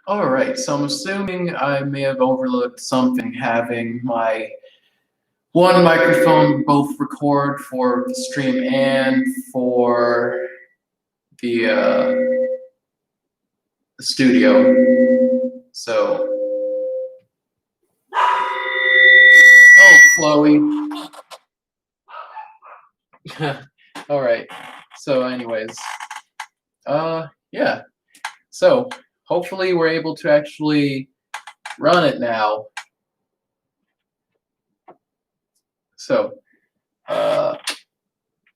All right, so I'm assuming I may have overlooked something having my one microphone both record for the stream and for the studio. So, oh, Chloe. All right. So, anyways, yeah. So, hopefully, we're able to actually run it now. So,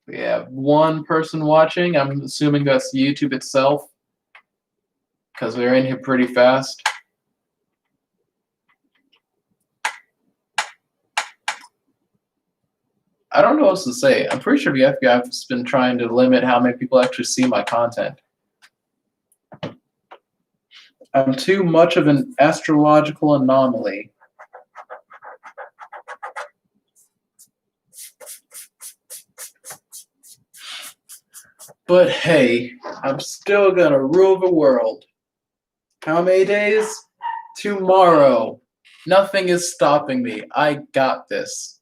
we have one person watching. I'm assuming that's YouTube itself, because we're in here pretty fast. I don't know what else to say. I'm pretty sure the FBI has been trying to limit how many people actually see my content. I'm too much of an astrological anomaly. But hey, I'm still gonna rule the world. How many days? Tomorrow. Nothing is stopping me. I got this.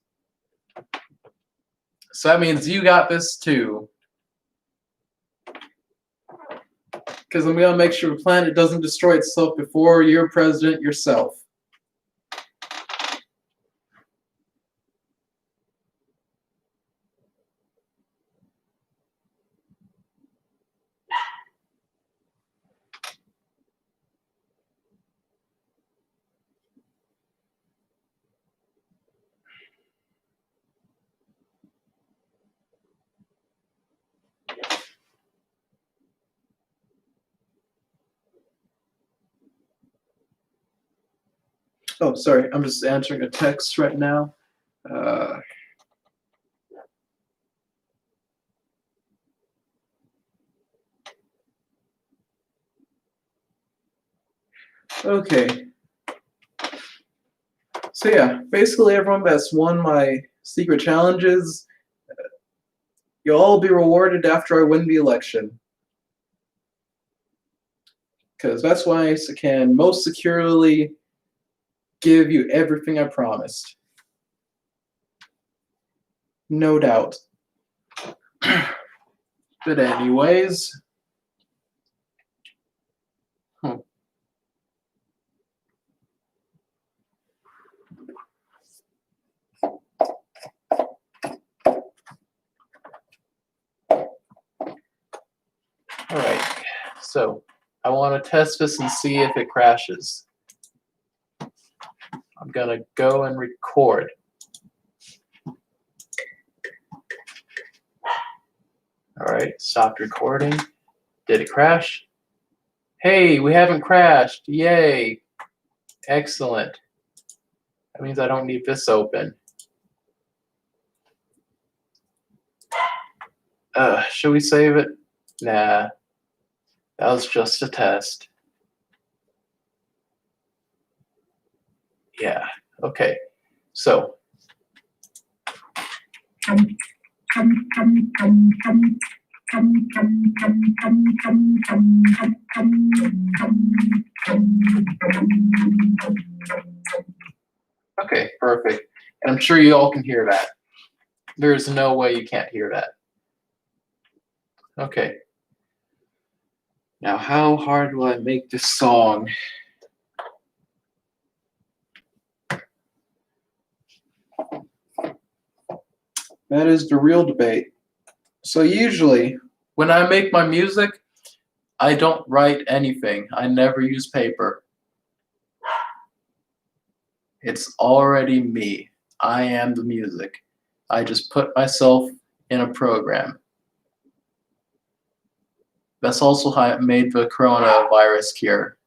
So that means you got this too. Because I'm gonna make sure the planet doesn't destroy itself before you're president yourself. Oh, sorry, I'm just answering a text right now. Okay. So yeah, basically everyone that's won my secret challenges, you'll all be rewarded after I win the election. Because that's why I can most securely give you everything I promised. No doubt. But anyways. Alright, so I want to test this and see if it crashes. I'm gonna go and record. Alright, stopped recording. Did it crash? Hey, we haven't crashed. Yay. Excellent. That means I don't need this open. Should we save it? Nah. That was just a test. Yeah, okay. So. Okay, perfect. And I'm sure you all can hear that. There's no way you can't hear that. Okay. Now, how hard will I make this song? That is the real debate. So usually, when I make my music, I don't write anything. I never use paper. It's already me. I am the music. I just put myself in a program. That's also how I made the coronavirus cure.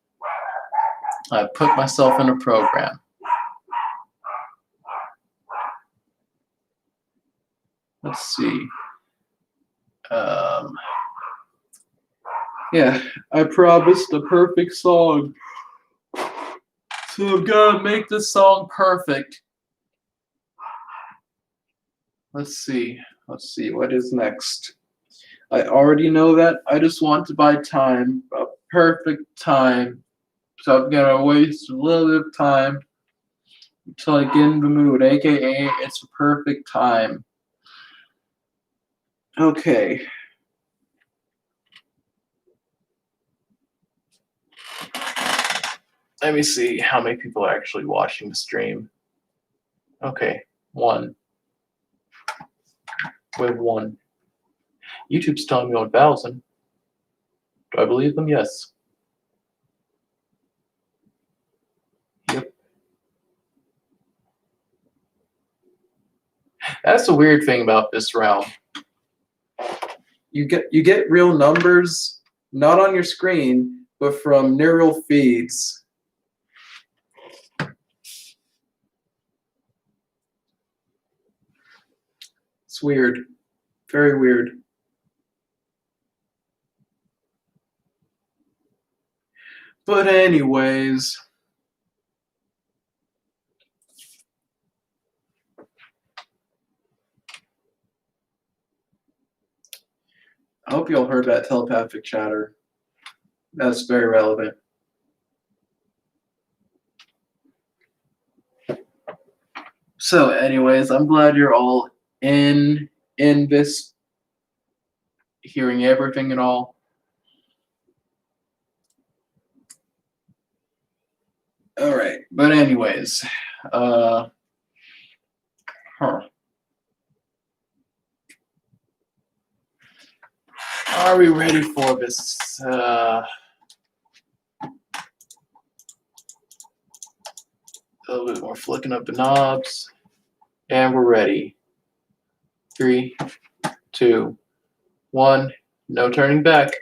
I put myself in a program. Let's see. Yeah, I promised a perfect song. So I'm gonna make this song perfect. Let's see. What is next? I already know that. I just want to buy time, a perfect time. So I'm gonna waste a little bit of time until I get in the mood, aka it's a perfect time. Okay. Let me see how many people are actually watching the stream. Okay, one. We have one. YouTube's telling me 1,000. Do I believe them? Yes. Yep. That's the weird thing about this realm. You get real numbers, not on your screen, but from neural feeds. It's weird. Very weird. But anyways, I hope you all heard that telepathic chatter. That's very relevant. So anyways, I'm glad you're all in this, hearing everything and all. All right, but anyways, Are we ready for this? A little bit more flicking up the knobs, and we're ready. 3, 2, 1. No turning back.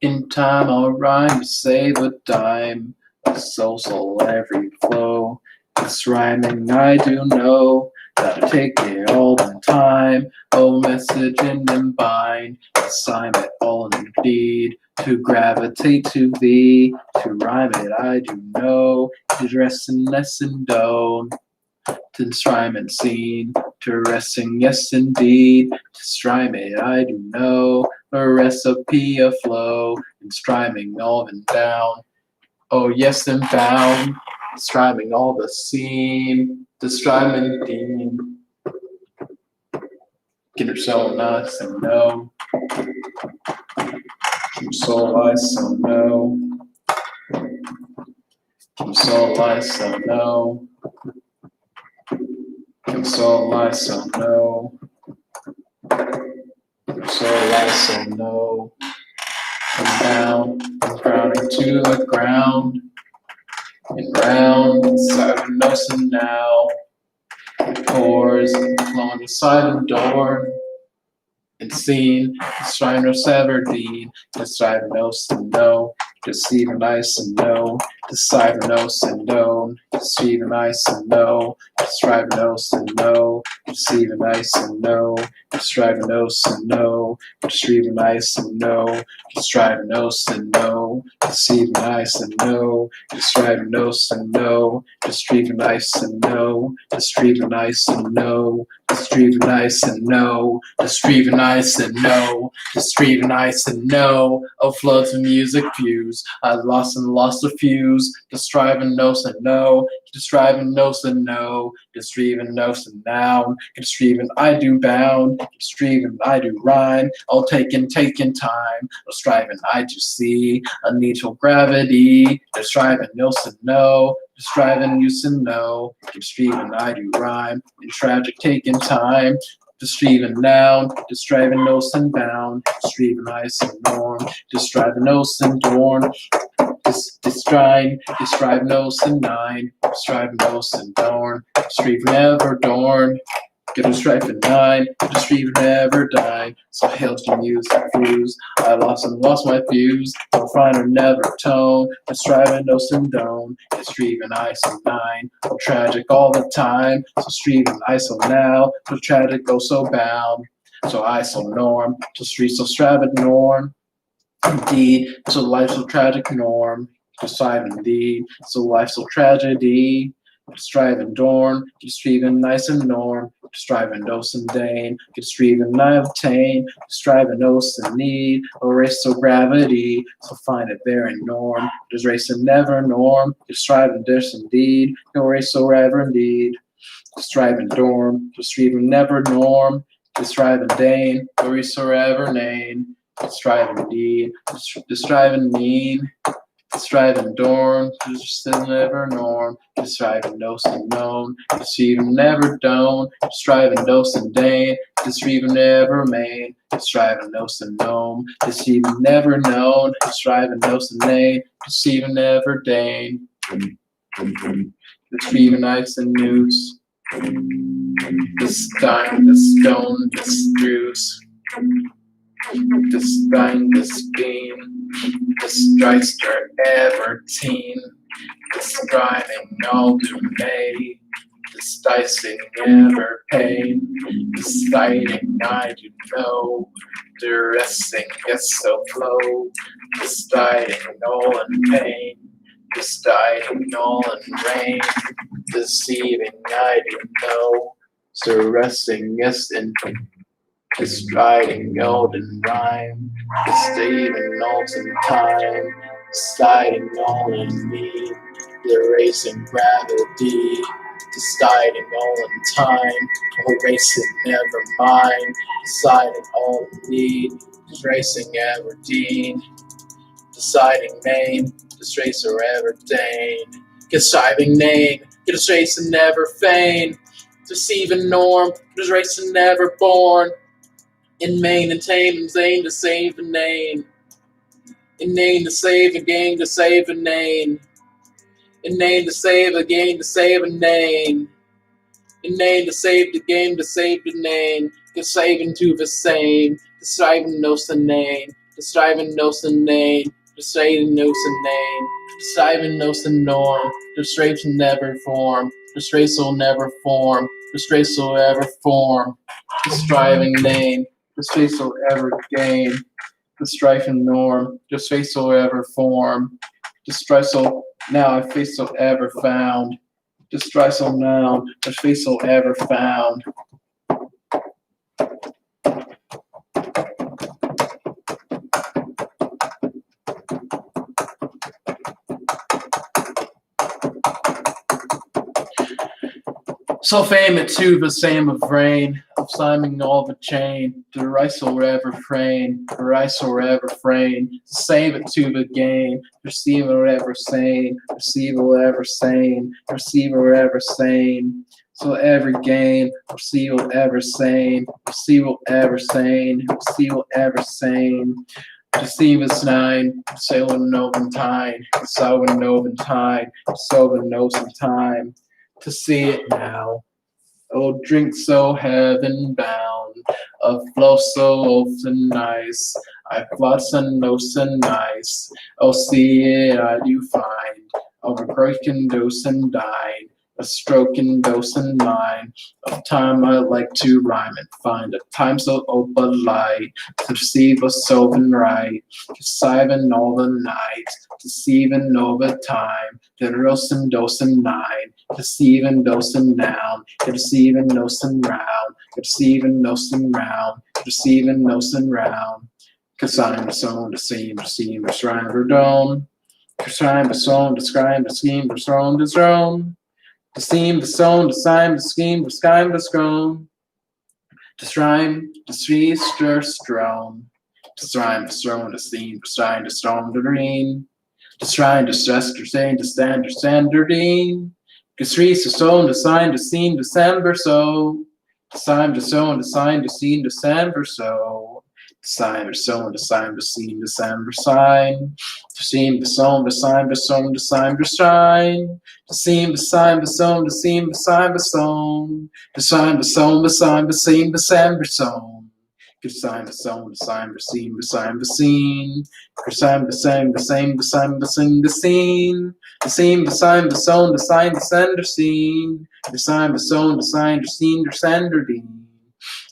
In time I'll rhyme, save a dime, soul every flow. This rhyming I do know, gotta take it all the time. Oh, message and combine, assign it all indeed. To gravitate to thee, to rhyme it I do know. To dress and lesson don't. To rhyme and scene, to resting, yes indeed. To strime it I do know. A recipe aflow, and stryming all and down. Oh yes and bound, stryming all the scene, the stryming dean. Get her so nice and no. Keep so nice so no. Keep so nice so no. Keep so nice so no. So nice so no. Come down, crowning to the ground, and round, inside of nose and now, it pours, along the side of door, and seen, the Shriner Severdeen, the Strider knows and no, to Stephen nice and no, the Strider knows and no, to Stephen nice and no, the Strider knows and no, Deceive and ice and no, strive and os and no, deceive and ice and no, strive and os and no, deceive and ice and no, strive and os and no, deceive and ice and no, deceive and ice and no, deceive and ice and no, deceive and ice and no, deceive and ice and no, oh floods of music views, I lost a fuse, to strive and nos and no, to strive and nos and no, to strive and nos and noun, to strive and I do bound, to strive and I do rhyme, all taken time, to strive and I do see, a neutral gravity, to strive and nos and no, to strive and use and no, to strive and I do rhyme, in tragic taken time, to strive and noun, to strive and nos and bound, to strive and ice and norm, to strive and nos and dorn, strive nos and nine, strive nos and dorn, strive never dorn, get a strife and nine, to strive never die. So hail to music views, I lost my views, don't find or never tone, to strive and nos and don't, to strive and ice and nine, so tragic all the time, so strive and ice so now, so tragic go so bound, so I so norm, so street so stravit norm. Indeed, so life so tragic norm, to strive indeed, so life so tragedy, to strive and dorn, to strive and nice and norm, to strive and dose and dane, to strive and I obtain, to strive and os and need, erase so gravity, so find it there in norm, to race and never norm, to strive and dis indeed, to erase so ever indeed, to strive and dorm, to strive and never norm, to strive and dane, to erase so ever name, to strive indeed, to strive and mean, to strive and dorm, to still never norm, to strive and dose and known, to strive and never don't, to strive and dose and dane, to strive and never main, to strive and dose and known, to strive and never known, to strive and dose and name, to strive and never dane, to strive and ice and noose, the stein, the stone, the strews, the stein, the scheme, the stryster ever teen, the striving all to May, the sticing ever pain, the stiting I do know, the resting yes so flow, the stiting all in pain, the stiting all in rain, deceiving I do know, the resting yes in pain. The striding golden rhyme, the Stephen Knowlton time, the sliding all in me, the racing gravity, the sliding all in time, the racing never mind, the sliding all in need, the racing ever dean, deciding name, the racer ever dane, deciding name, get a racing never feign, deceiving norm, the racing never born. In main and tame and zane to save a name. In name to save a game to save a name. In name to save a game to save a name. In name to save the game to save the name. To saving to the same. To striving knows the name. To striving knows the name. To striving knows the name. To striving knows the norm. To strafe never form. To strafe will never form. To strafe will ever form. To striving name. The space will ever gain, the strife and norm, the space will ever form, the strife will now I face will ever found, the strife will now, the face will ever found. So fame it too, the same of rain, of siming all the chain, to rice or ever frame, to rice or ever frame, to save it to the game, receive or ever sane, receive or ever sane, receive or ever sane. So every game, receive or ever sane, receive or ever sane, receive or ever sane. Deceive is nine, sail in Noventine, sow in Noventine, sow in Noventine. To see it now. Oh, drink so heaven bound, a flow so often nice. I floss and know so nice. Oh, see it I do find, of a broken dose and dine. a stroking dose in mind of time I like to rhyme and find a time so light to deceive us so right, deceiving all the night, deceiving over time, the rosin dosing nine, deceiving dosing noun, deceiving dosing round, deceiving dosing round, deceiving dosing round, cause I'm the song, the seam, the shrine, the dome. Describe the song, describe the scheme, the throne, the throne. The seam, the song, the sign, the scheme, the sky, the scroll. The rhyme, the tree, stir, strong. The rhyme, the throne, the seam, the sign, the storm, the rain. The shrine, the stress, the saying, the stand, the standardine. The trees, the song, the sign, the scene, December, so. The sign, the song, the sign, the scene, December, so. The sign, the song, the sign, the scene, December, sign. The seam, the song, the sign, the song, the sign, the shine. The seam, the sign, the song, the seam, the sign, the song. The sign, the song, the sign, the seam, December, song. The sign, the song, the sign, the seam, the sign, the scene. The sign, the same, the same, the sign, the sing, the scene. The seam, the sign, the song, the sign, the sender, scene. The sign, the song, the sign, the scene, the sender, dean.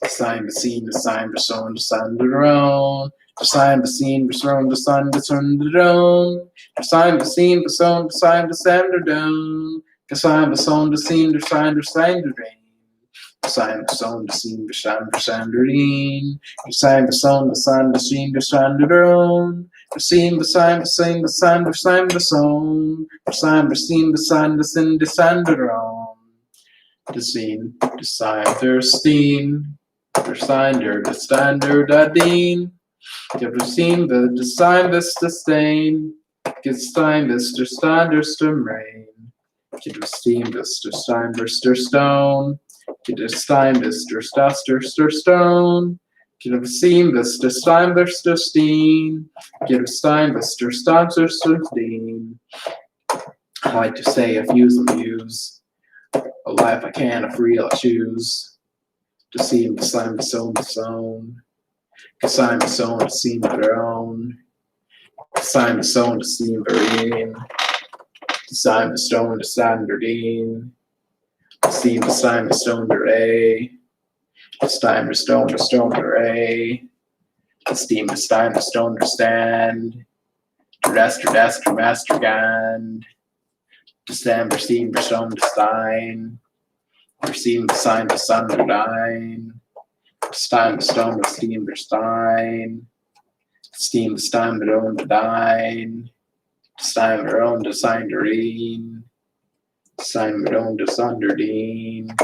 The sign, the scene, the sign, the song, the sign, the round. The sign, the scene, the song, the sign, the sun, the down. The sign, the scene, the song, the sign, the sender, down. The sign, the song, the scene, the sign, the sign, the rain. The sign, the song, the scene, the sign, the sign, the rain. The sign, the song, the sign, the scene, the sign, the down. The scene, the sign, the scene, the sign, the sign, the song. The sign, the scene, the sign, the sin, the sign, the round. The scene, the sign, der steen. Der sign, der standard, der dien. Der scene, the design, the stain. Gestein, der standard, der rain. Der steam, der stein, der stone. Der stein, der stone. Der seam, der stein, der steen. Der stein, der stein, der steen. I like to say, if use them use. A life I can, a free I'll choose. To seem, to slime, to sown, to sown. To sign, to sown, to seem their own. To sign, to sown, to seem vereen. To sign, to stone, to standardine. To seem, to sign, to stone, to ray. To stime, to stone, to ray. To steam, to stime, to stone, to stand. To rest, to master, gand. To stand, to steam, to stone, to stein. To seem, to sign, to sun, to dine. To stein, to stone, to steam, to stein. To steam, to stein, to own, to dine. To stein, to own, to sign, to reen. To sign, to own, to sun, to deen.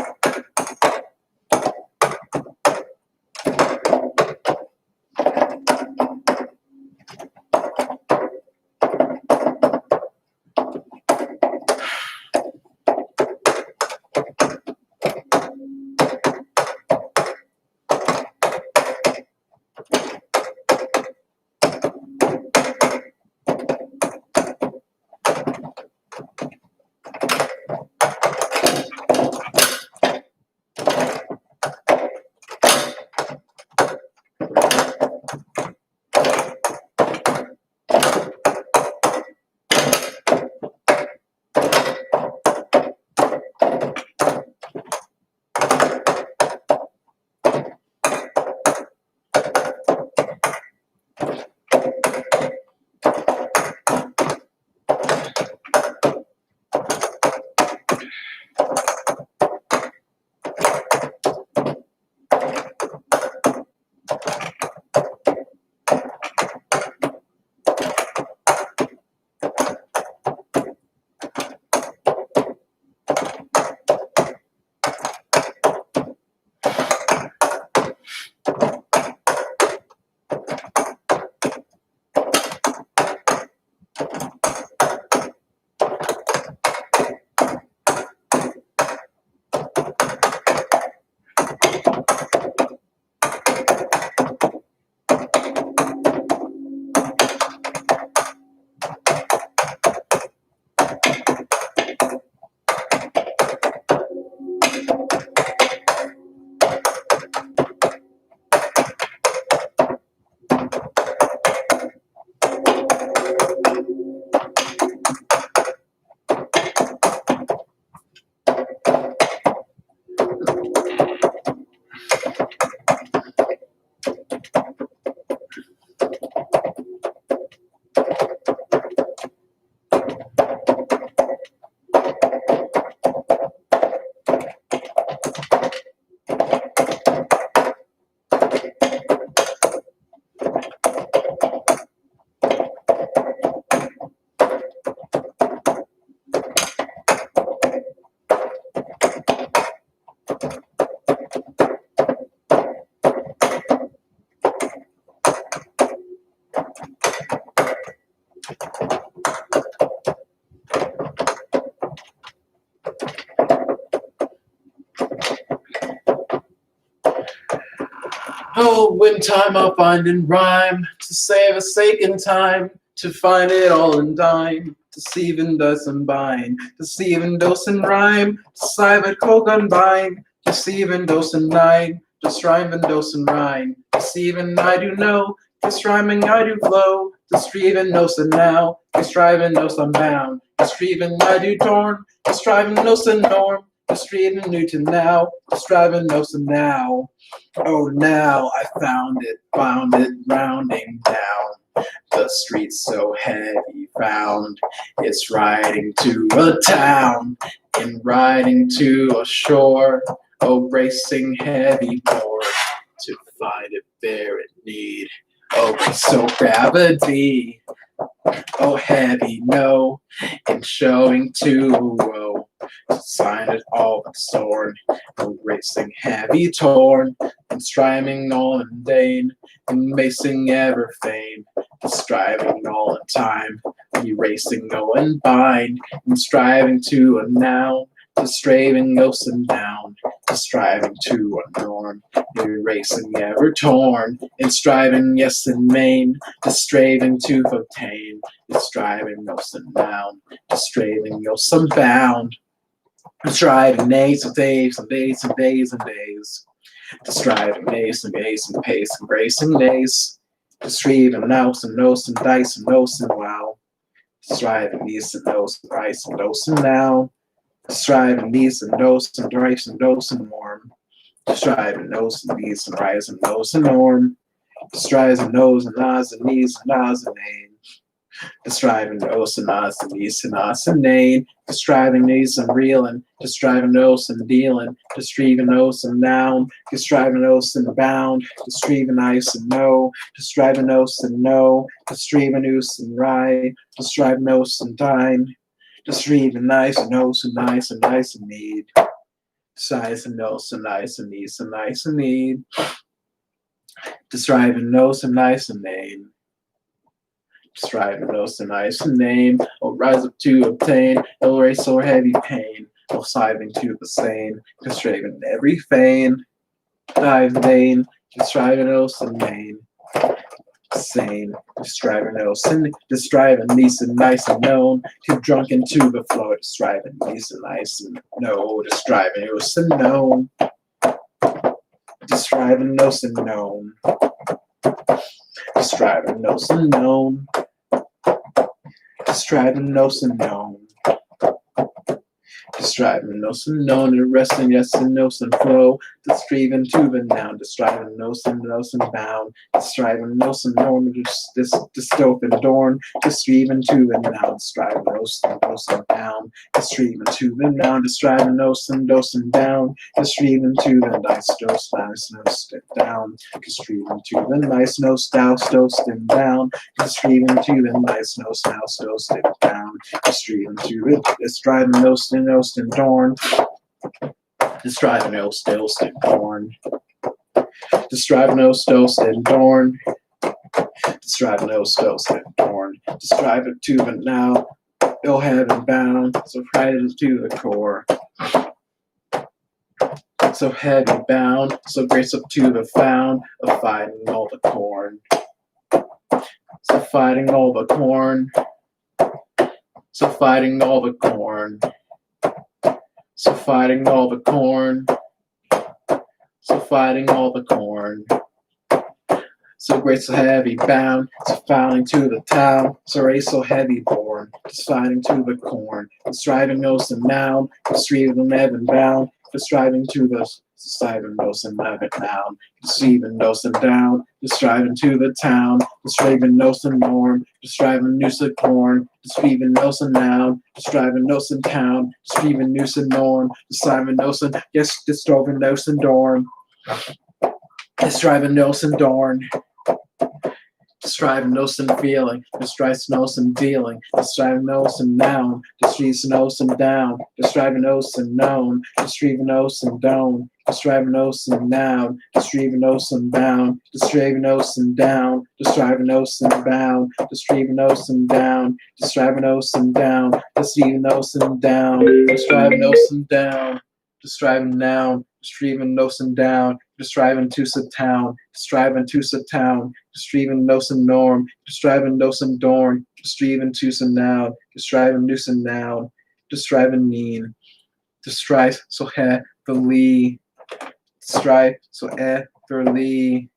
Oh, when time I'll find in rhyme to save a sake in time, to find it all in dime, deceiving doesn't bind, deceiving doesn't rhyme, cyber coke unbind, deceiving doesn't nine, just rhyming doesn't rhyme, deceiving I do know, just rhyming I do flow, deceiving doesn't now, just striving doesn't bound, deceiving I do torn, just striving doesn't norm, just reading Newton now, just striving doesn't now. Oh, now I found it, rounding down the streets so heavy, found it's riding to a town and riding to a shore. Oh, bracing heavy board to find it there in need. Oh, so gravity. Oh, heavy, no, and showing to woe. Sign it all but sword, racing heavy torn, and striving all in vain, and macing ever fain, striving all in time, erasing no and bind, and striving to a noun, to straving ghosts and down, to striving to a norm, erasing ever torn, and striving yes and main, to straving to obtain, to striving ghosts and down, to straving ghosts unbound. Striving days and days and days and days and days. To striving days and days and pace and bracing days. To striving nouse and nose and dice and nose and wow. To striving these and those and rice and dose and now. To striving these and dose and rice and dose and warm. To striving nose and these and rise and nose and norm. To striving nose and nas and knees and nas and name. To striving nose and nas and knees and nas and name. To striving knees and reeling, to striving nose and dealing, to striving nose and noun, to striving nose and bound, to striving ice and no, to striving nose and no, to striving noose and ride, to striving nose and dine, to striving nice and nose and nice and nice and need, size and nose and nice and knees and nice and need, to striving nose and nice and name. Striving those and nice and name, will rise up to obtain, it'll race or heavy pain, will striving to the same, constraining every feign, dive vain, striving else and main, sane, striving else and striving nice and nice and known, too drunken to the flow, striving nice and nice and no, striving else and known, striving else and known, striving else and known. Striving no and known. Striving no and known, and resting yes and no and flow. To striving to the noun, to striving no and bound. To striving no and known, to stope and adorn. To striving to the noun, striving no and down. To striving to the noun, to striving no and down. To striving to the nice no down. To striving to the nice no and down. To striving to the nice no down. To striving to the striving no and dorn. To strive no still dorn. To strive no still dorn. To strive no still dorn. To strive it to the now, ill heaven bound, so frightened to the core. So heavy bound, so grace up to the found of fighting all the corn. So fighting all the corn. So fighting all the corn. So fighting all the corn. So fighting all the corn. So great, so heavy bound, so filing to the town, so race so heavy born, just fighting to the corn, striving nose and noun, striving heaven bound, striving to the striving nose and heaven down, striving nose and down, striving to the town, striving nose and norm, striving noose and corn, striving nose and noun, striving nose and town, striving noose and norm, striving nose and yes, striving nose and dorm, striving nose and dorn. Striving nose and feeling, strive nose and dealing, striving nose and noun, strive nose and down, striving nose and known, striving nose and down, striving nose and noun, striving nose and bound, striving nose and down, striving nose and bound, striving nose and down, striving nose and down, striving nose and down, striving nose and down, striving noun, striving nose and down, just striving to sit town, striving to sit town, just striving no some norm, just striving no some dorn, just striving to some noun, just striving to some noun, just striving mean, just strive so heavily, strive so everly,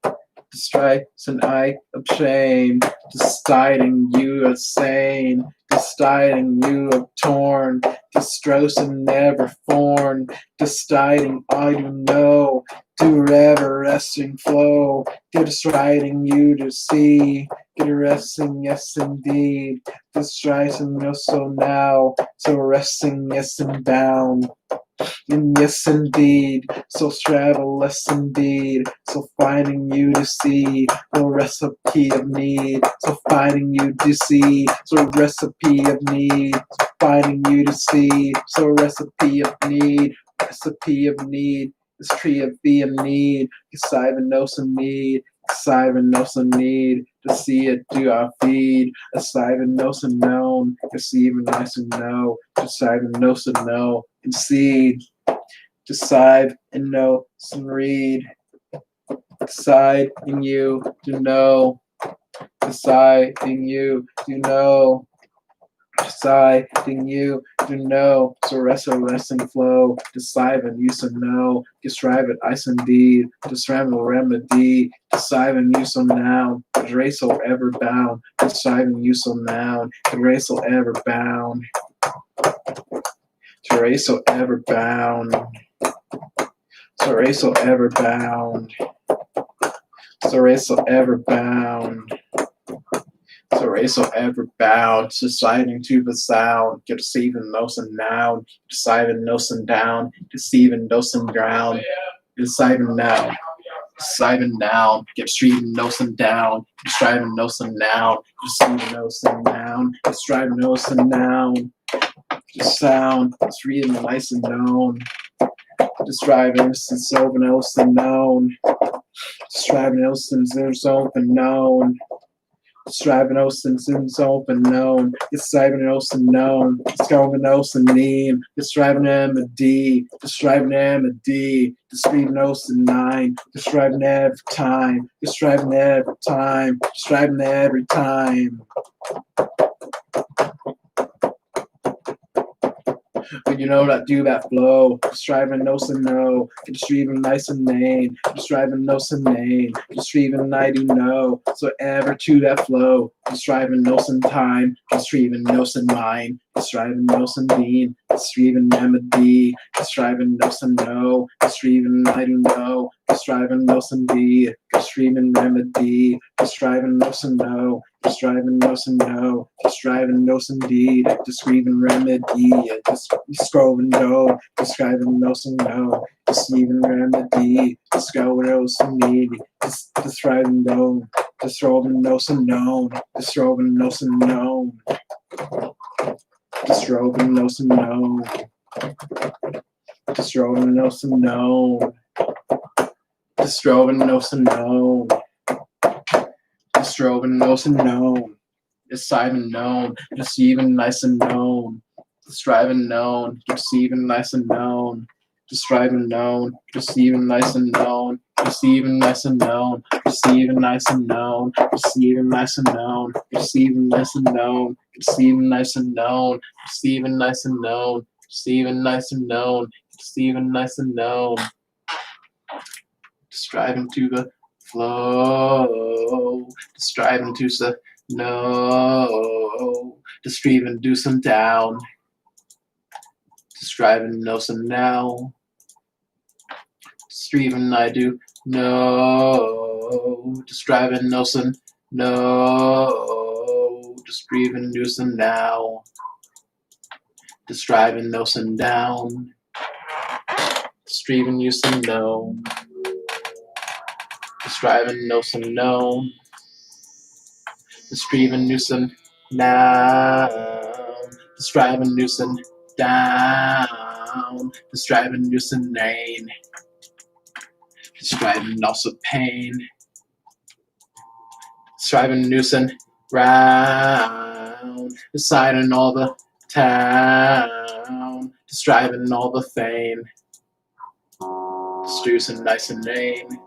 strive and I obtain, deciding you are sane, deciding you are torn, distressing never form, deciding I do know, do ever resting flow, deciding you to see, get resting, yes indeed, distressing also now, so resting, yes and down. And yes, indeed, so travel-less indeed, so finding you to see, the recipe of need, so finding you to see, so recipe of need, so finding you to see, so recipe of need, this tree of being need, cause I even know some need, cause I even know some need, to see it do our feed, cause I even know some known, cause even nice and know, cause I even know some know, concede, decide and know some read, decide in you to know, deciding you to know, deciding you to know, so rest or resting flow, decide and use and know, describe it ice indeed, describe a remedy, decide and use so noun, erase or ever bound, decide and use so noun, erase or ever bound, erase or ever bound. So ever bound. So ever bound. So ever bound. Deciding to the sound. Deceiving those and noun. Deciding those and down. Deceiving those and drown. Deciding now. Deciding down. Deceiving those and down. Deciding those and noun. Deceiving those and noun. Deciding those and noun. Just sound. It's reading nice and known. Describing since open else than known. Describing else since open known. Describing else since open known. Describing else known. Describing else name. Describing M a D. Describing M a D. Describing else 9. Describing every time. Describing every time. Describing every time. But you know that do that flow. Just driving no some no. Just driving nice and name. Just driving no some name. Just driving 90 no. So ever to that flow. Just driving no some time. Just driving no some mind. Just driving no some bean. Just driving melody. Just driving no some no. Just driving 90 no. Just driving no some D. Just driving remedy. Just driving no some no. Just driving no some no. Just driving no some D. Just driving remedy. Just scrolling no. Just driving no some no. Just even remedy. Just scrolling no some need. Just driving no. Just rolling no some known. Just rolling no some known. Just rolling no some known. Just rolling no some known. Just rolling no some known. Just rolling no some known. Just even known. Just even nice and known. Just driving known. Just even nice and known. Just driving known. Just even nice and known. Just even nice and known. Just even nice and known. Just even nice and known. Just even nice and known. Just even nice and known. Just even nice and known. Just even nice and known. Just even nice and known. Just driving to the flow. Just driving to the no. Just driving do some down. Just driving no some now. Just driving I do no. Just driving no some no. Just driving do some now. Just driving no some down. Just driving you some no. Just driving no some no. Just driving new some now. Just driving new some down. Just driving new some rain. Just driving loss of pain. Just driving new some round. Deciding all the town. Just driving all the fame. Distribute some nice and name.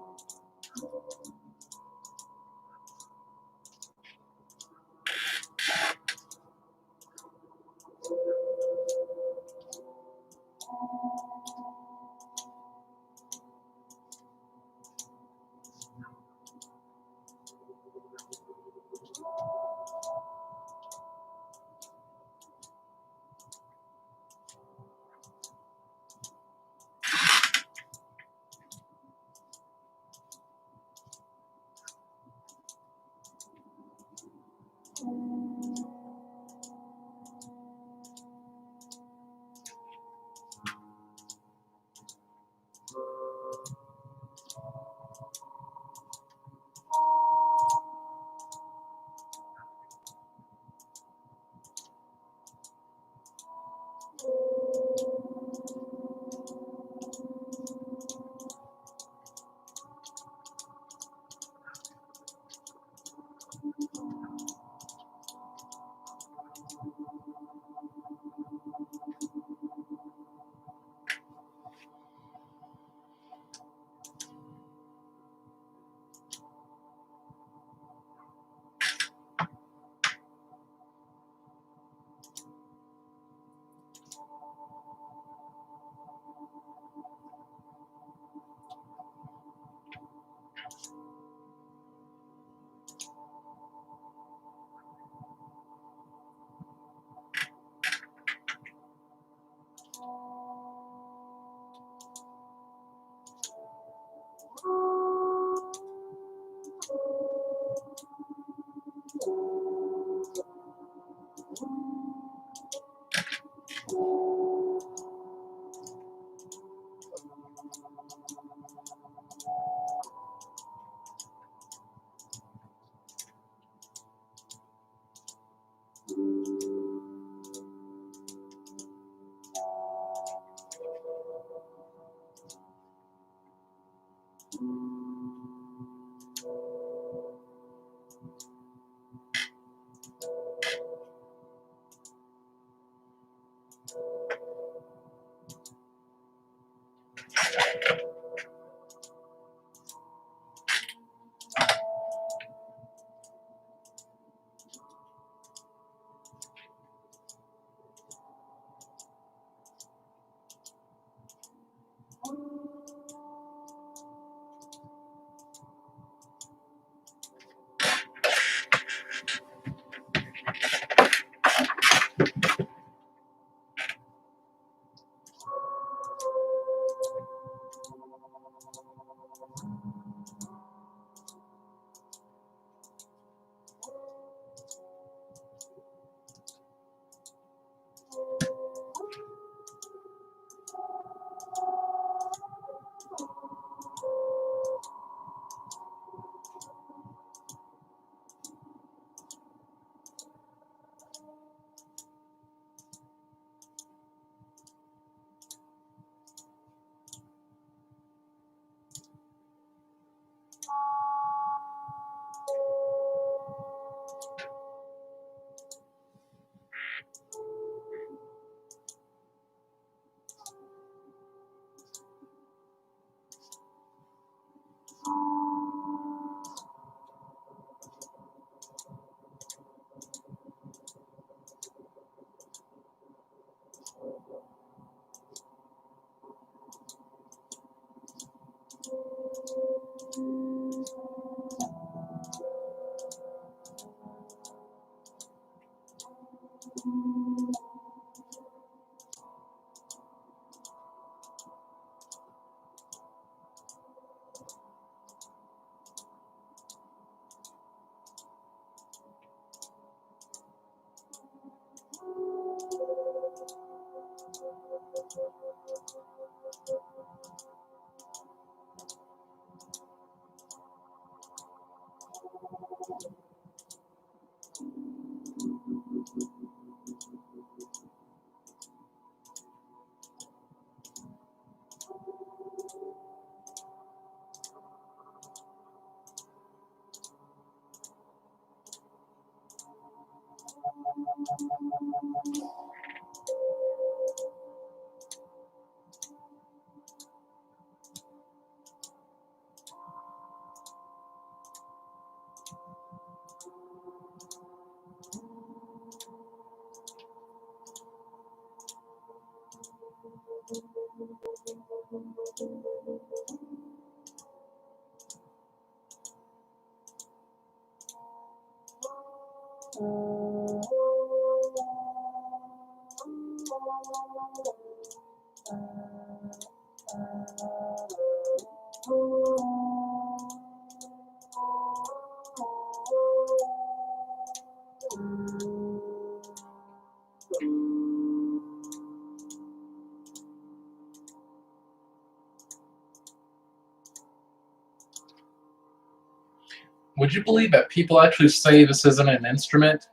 Would you believe that people actually say this isn't an instrument?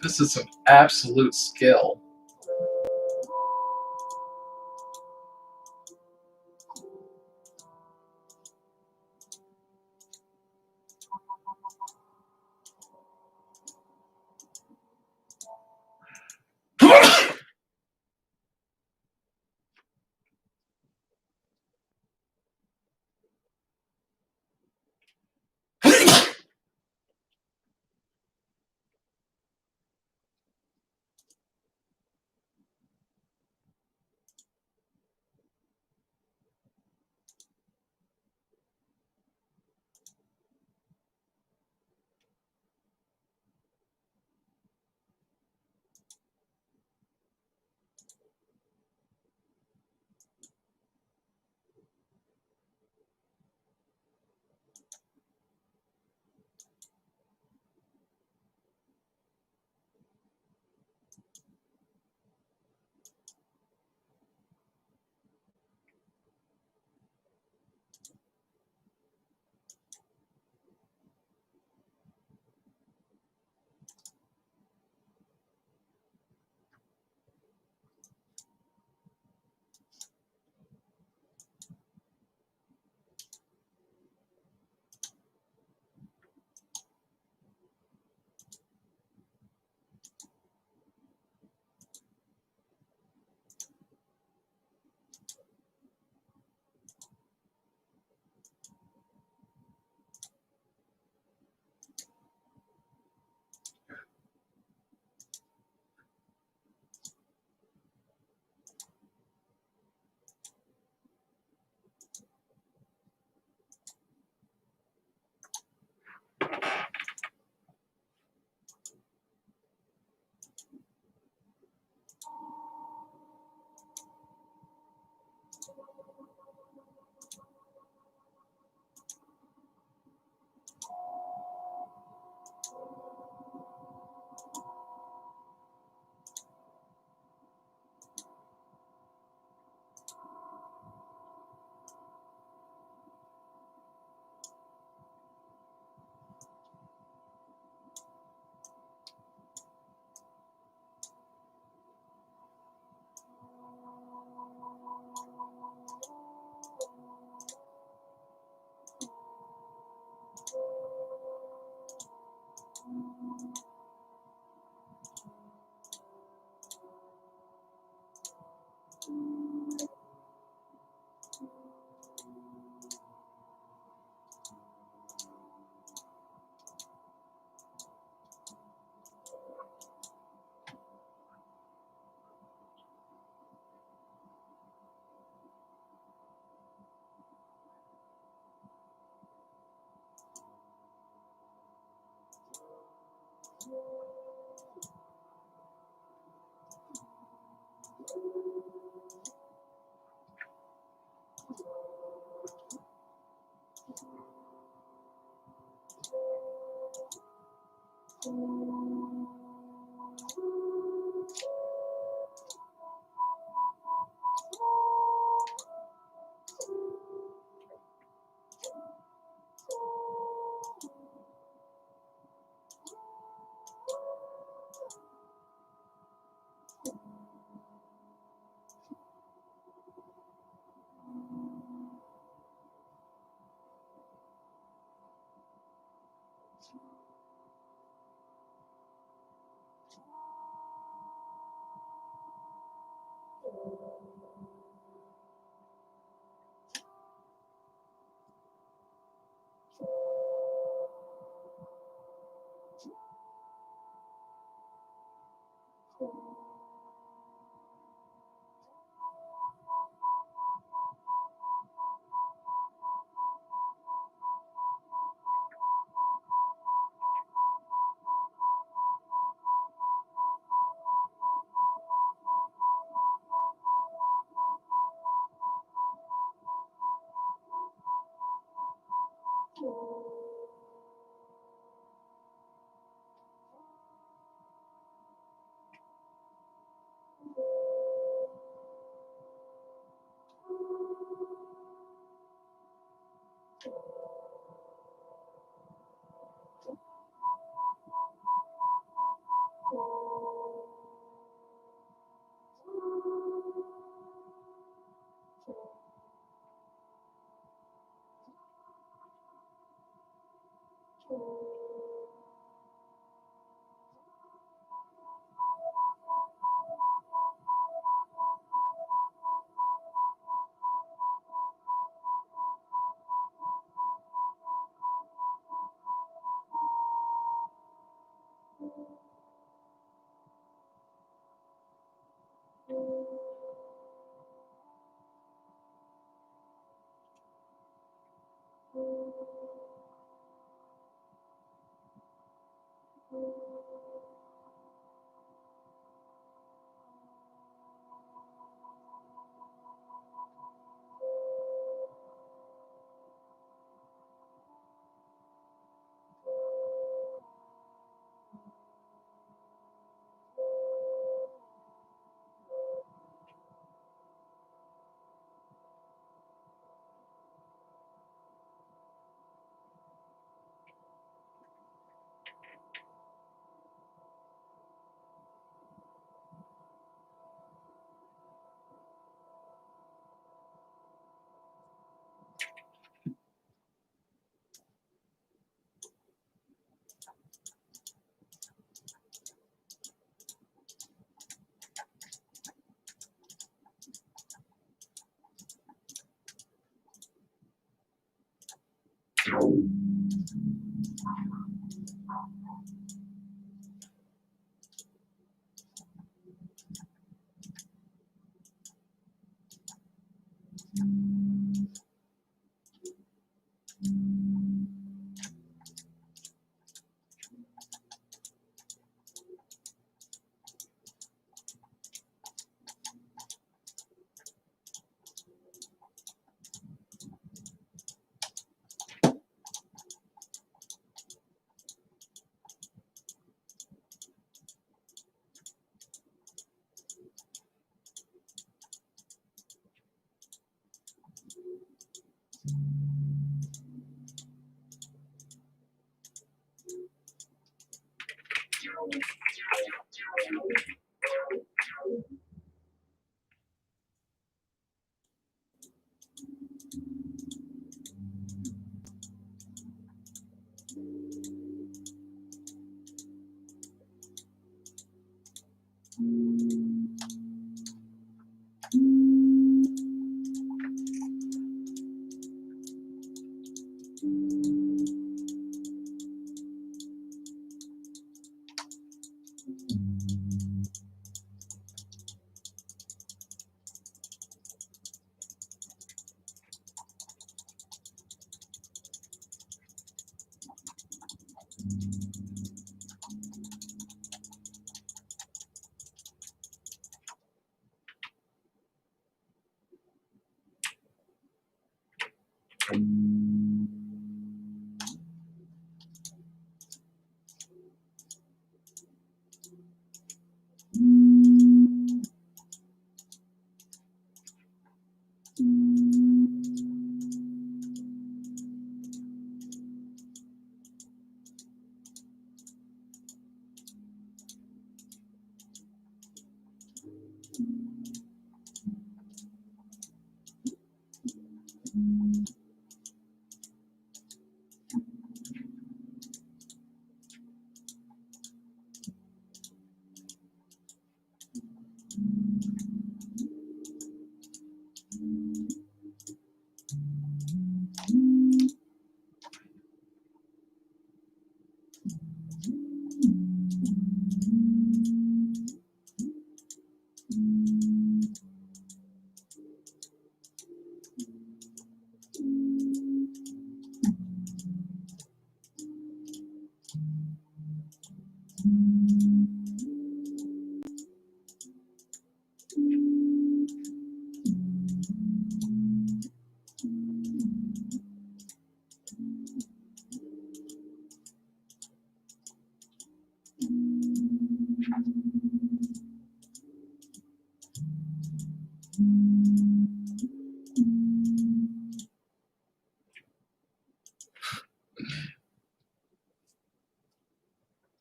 This is an absolute skill.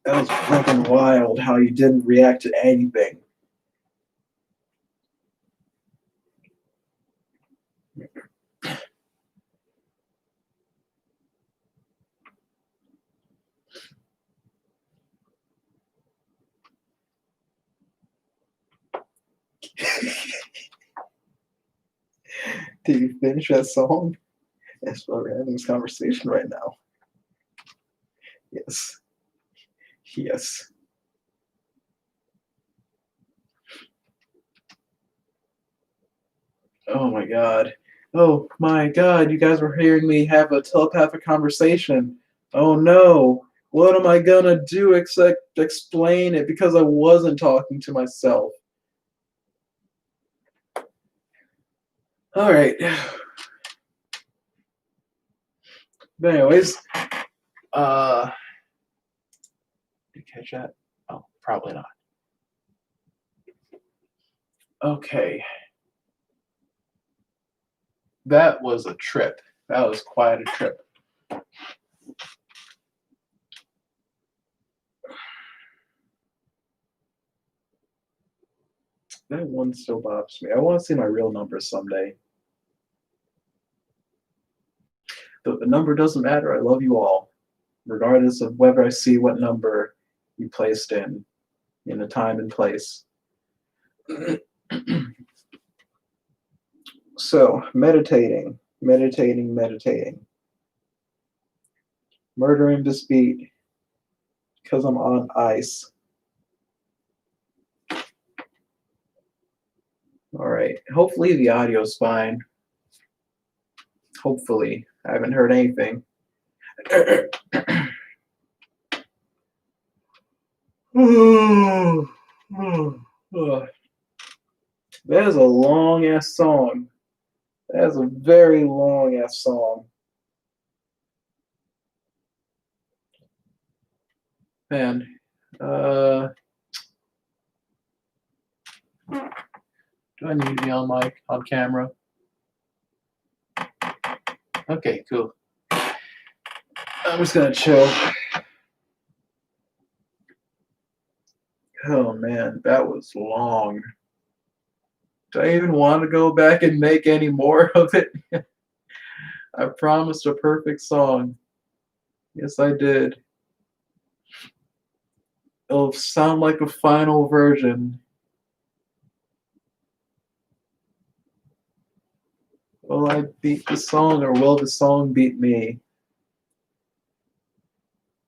That was fucking wild how you didn't react to anything. Did you finish that song? That's why we're having this conversation right now. Yes. Yes. Oh my god. Oh my god, you guys were hearing me have a telepathic conversation. Oh no. What am I gonna do except explain it because I wasn't talking to myself? Alright. But anyways, did you catch that? Oh, probably not. Okay. That was a trip. That was quite a trip. That one still bothers me. I want to see my real numbers someday. But the number doesn't matter. I love you all, regardless of whether I see what number you placed in a time and place. So, meditating. Murdering this beat because I'm on ice. All right. Hopefully the audio's fine. Hopefully. I haven't heard anything. That is a long ass song. That is a very long ass song. Man, do I need to be on mic, on camera? Okay, cool. I'm just gonna chill. Oh man, that was long. Do I even want to go back and make any more of it? I promised a perfect song. Yes, I did. It'll sound like a final version. Will I beat the song or will the song beat me?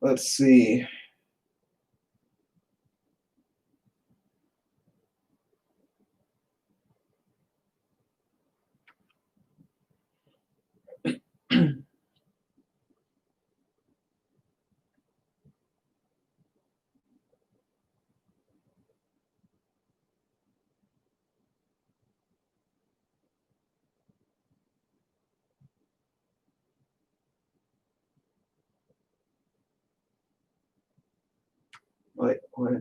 Let's see. Wait, what?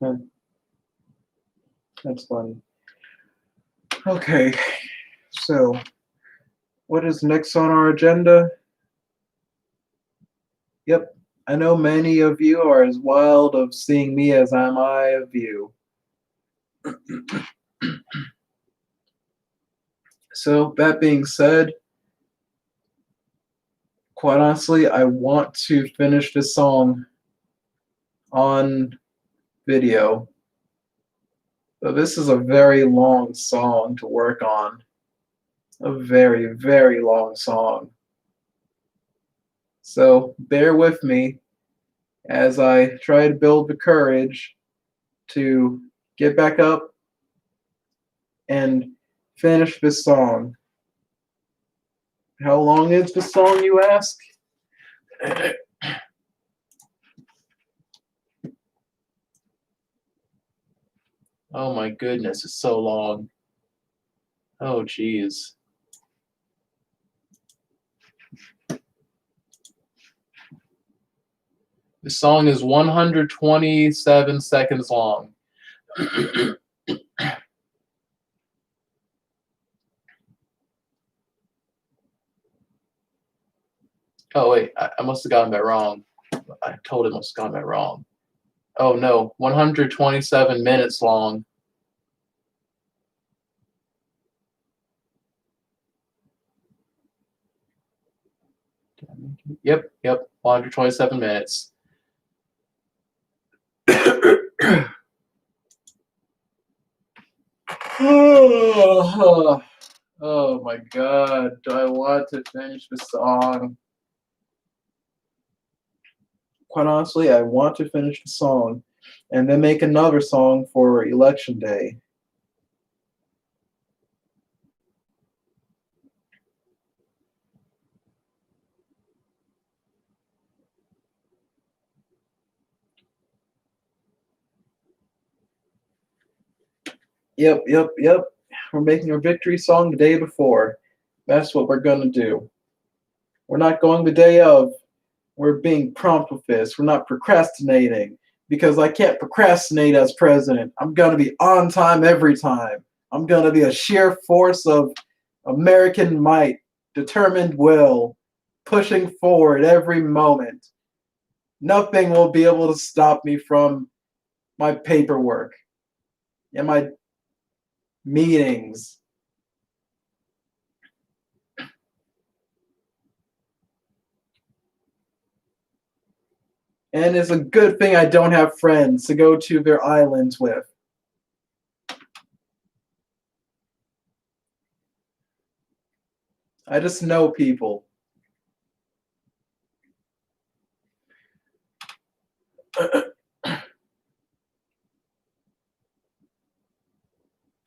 Huh, that's funny. Okay, so what is next on our agenda? Yep, I know many of you are as wild of seeing me as am I of you. So, that being said, quite honestly, I want to finish this song on video. But this is a very long song to work on. A very, very long song. So, bear with me as I try to build the courage to get back up and finish this song. How long is the song, you ask? Oh my goodness, it's so long. Oh geez. The song is 127 seconds long. Oh wait, I must have gotten that wrong. I totally must have gotten that wrong. Oh no, 127 minutes long. Yep, 127 minutes. Oh my god, do I want to finish the song? Quite honestly, I want to finish the song and then make another song for Election Day. Yep. We're making a victory song the day before. That's what we're gonna do. We're not going the day of. We're being prompt with this. We're not procrastinating because I can't procrastinate as president. I'm gonna be on time every time. I'm gonna be a sheer force of American might, determined will, pushing forward every moment. Nothing will be able to stop me from my paperwork and my meetings. And it's a good thing I don't have friends to go to their islands with. I just know people.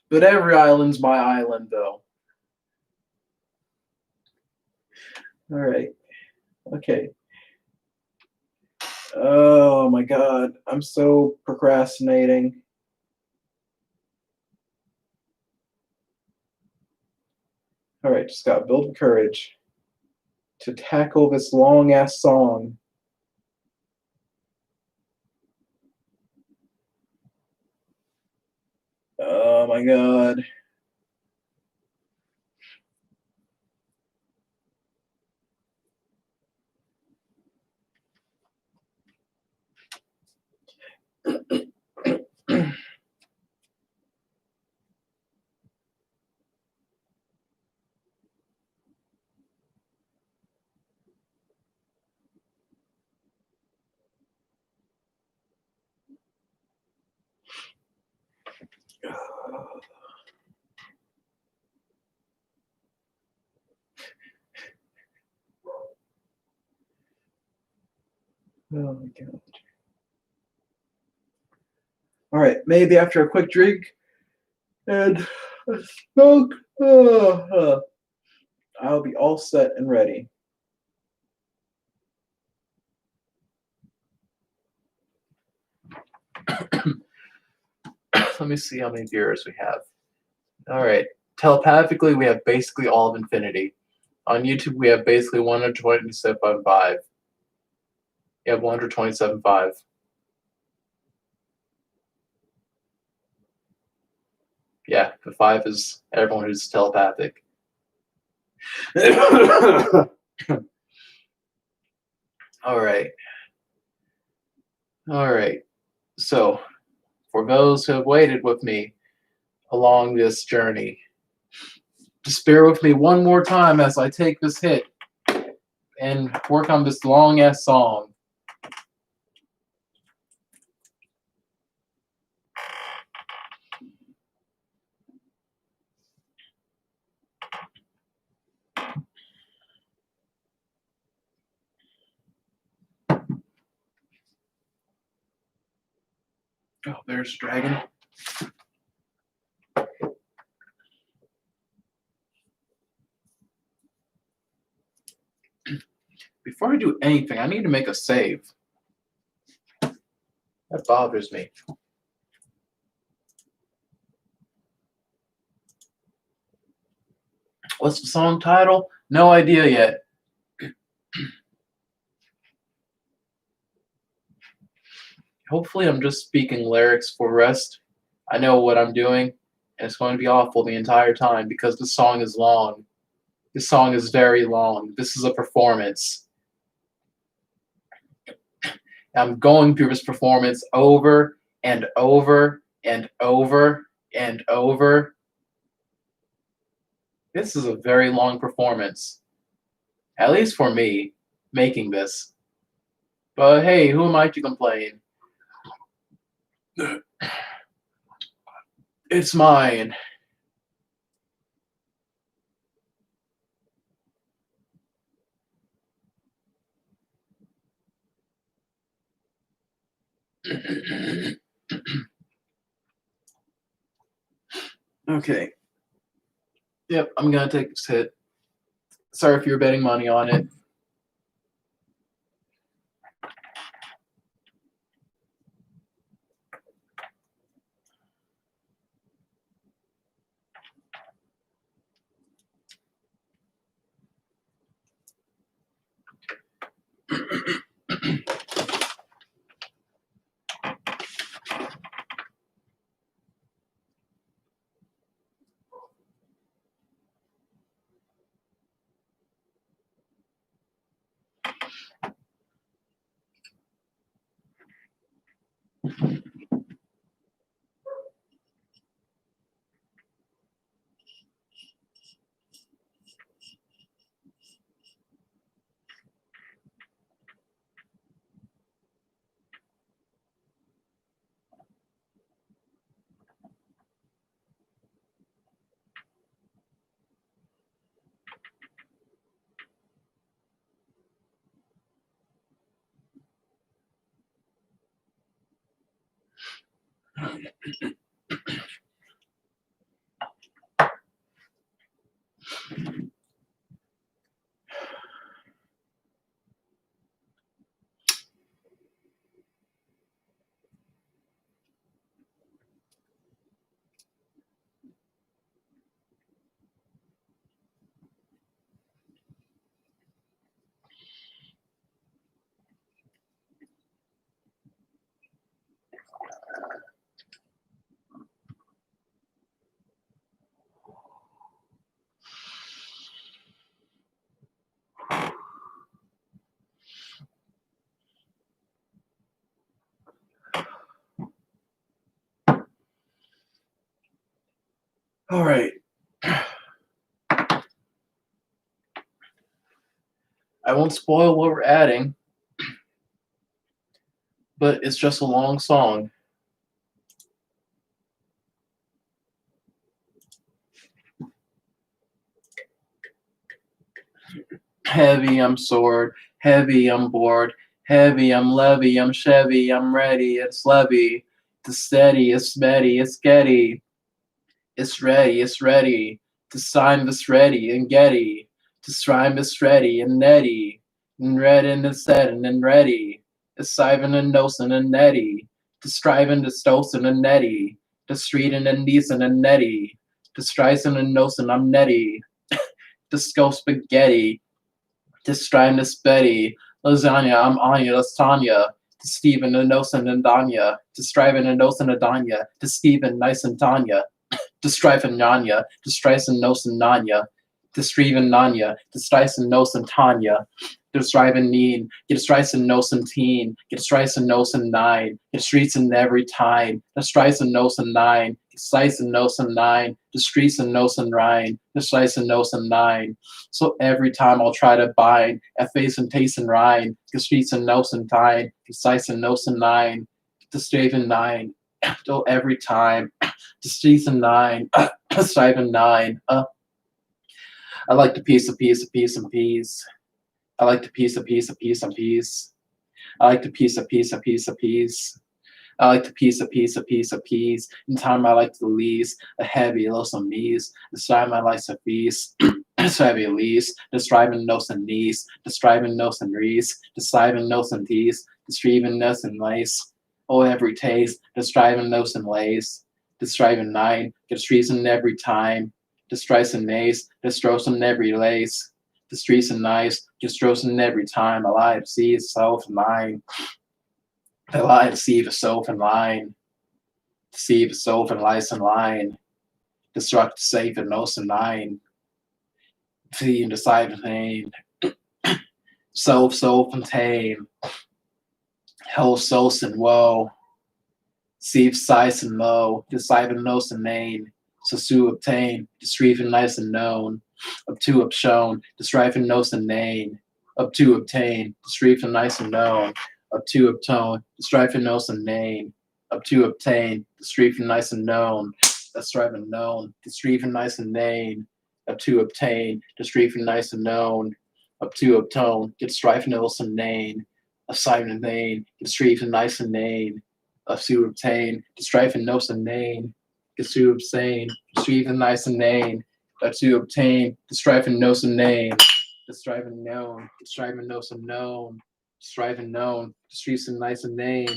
But every island's my island, though. All right. Okay. Oh my god. I'm so procrastinating. All right, just gotta build the courage to tackle this long ass song. Oh my god. Oh my god. All right, maybe after a quick drink and a smoke, I'll be all set and ready. Let me see how many viewers we have. All right. Telepathically, we have basically all of infinity. On YouTube, we have basically 127.5. You have 127.5. Yeah, the 5 is everyone who's telepathic. All right. All right. So, for those who have waited with me along this journey, just bear with me one more time as I take this hit and work on this long ass song. Oh, there's Dragon. Before I do anything, I need to make a save. That bothers me. What's the song title? No idea yet. Hopefully I'm just speaking lyrics for rest. I know what I'm doing, and it's going to be awful the entire time because this song is long. This song is very long. This is a performance. I'm going through this performance over and over and over and over. This is a very long performance, at least for me, making this. But hey, who am I to complain? It's mine. Okay. Yep, I'm gonna take this hit. Sorry if you're betting money on it. All right. I won't spoil what we're adding, but it's just a long song. Heavy, I'm sword. Heavy, I'm bored. Heavy, I'm levy. I'm Chevy. I'm ready. It's levy. To steady. It's steady. It's getty. It's ready. It's ready. To sign this ready and getty. To strime this ready and netty. And red and set and ready. To Siven and Nosen and netty. To striving to Stosen and netty. To streetin and Neeson and netty. To Strison and Nosen, I'm netty. To Scope spaghetti. To Strynus Betty, Lasagna, I'm Anya, Lasagna, to Stephen and Nosen and Danya, to Striven and Nosen and Danya, to Stephen, Nice and Tanya, to Strife and Nanya, to Strice and Nosen Nanya, to Striven Nanya, to Strice and Nosen Tanya, to Striven Neen, get a Strice and Nosen Teen, get a Strice and Nosen Nine, get streets in every time, to Strice and Nosen Nine, to Slice and Nosen Nine, to Streets and Nosen Rhine, to Slice and Nosen Nine. So every time I'll try to bind at face and taste and rhyme, to streets and nose and time, to size and nose and nine, to stave and nine, till every time, to streets and nine, strive and nine. I like to piece, and piece. I like to piece, and piece. I like to piece, and piece. I like to piece, and piece. In time I like to lease, a heavy, low some knees. The time I like to feast. Heavy lease, describing nose and knees, describing nose and reese, describing nose and teeth, describing nose and lace. Oh, every taste, describing nose and lace, describing nine, describing every time, describing nace, destroying every lace, describing nice, destroying every time. I lie to see itself in line. I lie to see itself in line, deceive itself in lies in line, destruct safe and nose and nine. See and decide pain. Self-contained. Hell sos and woe. Sieve size and low. Decipher nos and name. Sasu obtain. Disreven nice and known. Up to upshown. Disriven nos and name. Up to obtain. Disreven nice and known. Up to obtone. Disriven nos and name. Up to obtain. Disreven nice and known. That's striving known. Disreven nice and name. Up to obtain. Disreven nice and known. Up to obtone. Get strife nos and name. A sign and name. Get strife and nice and name. Up to obtain. Get strife and nos and name. Get to obtain. Strife and nice and name. Up to obtain. Get strife and nos and name. Get strife and known. Get strife and nos and known. Strife and known. Strife and nice and name.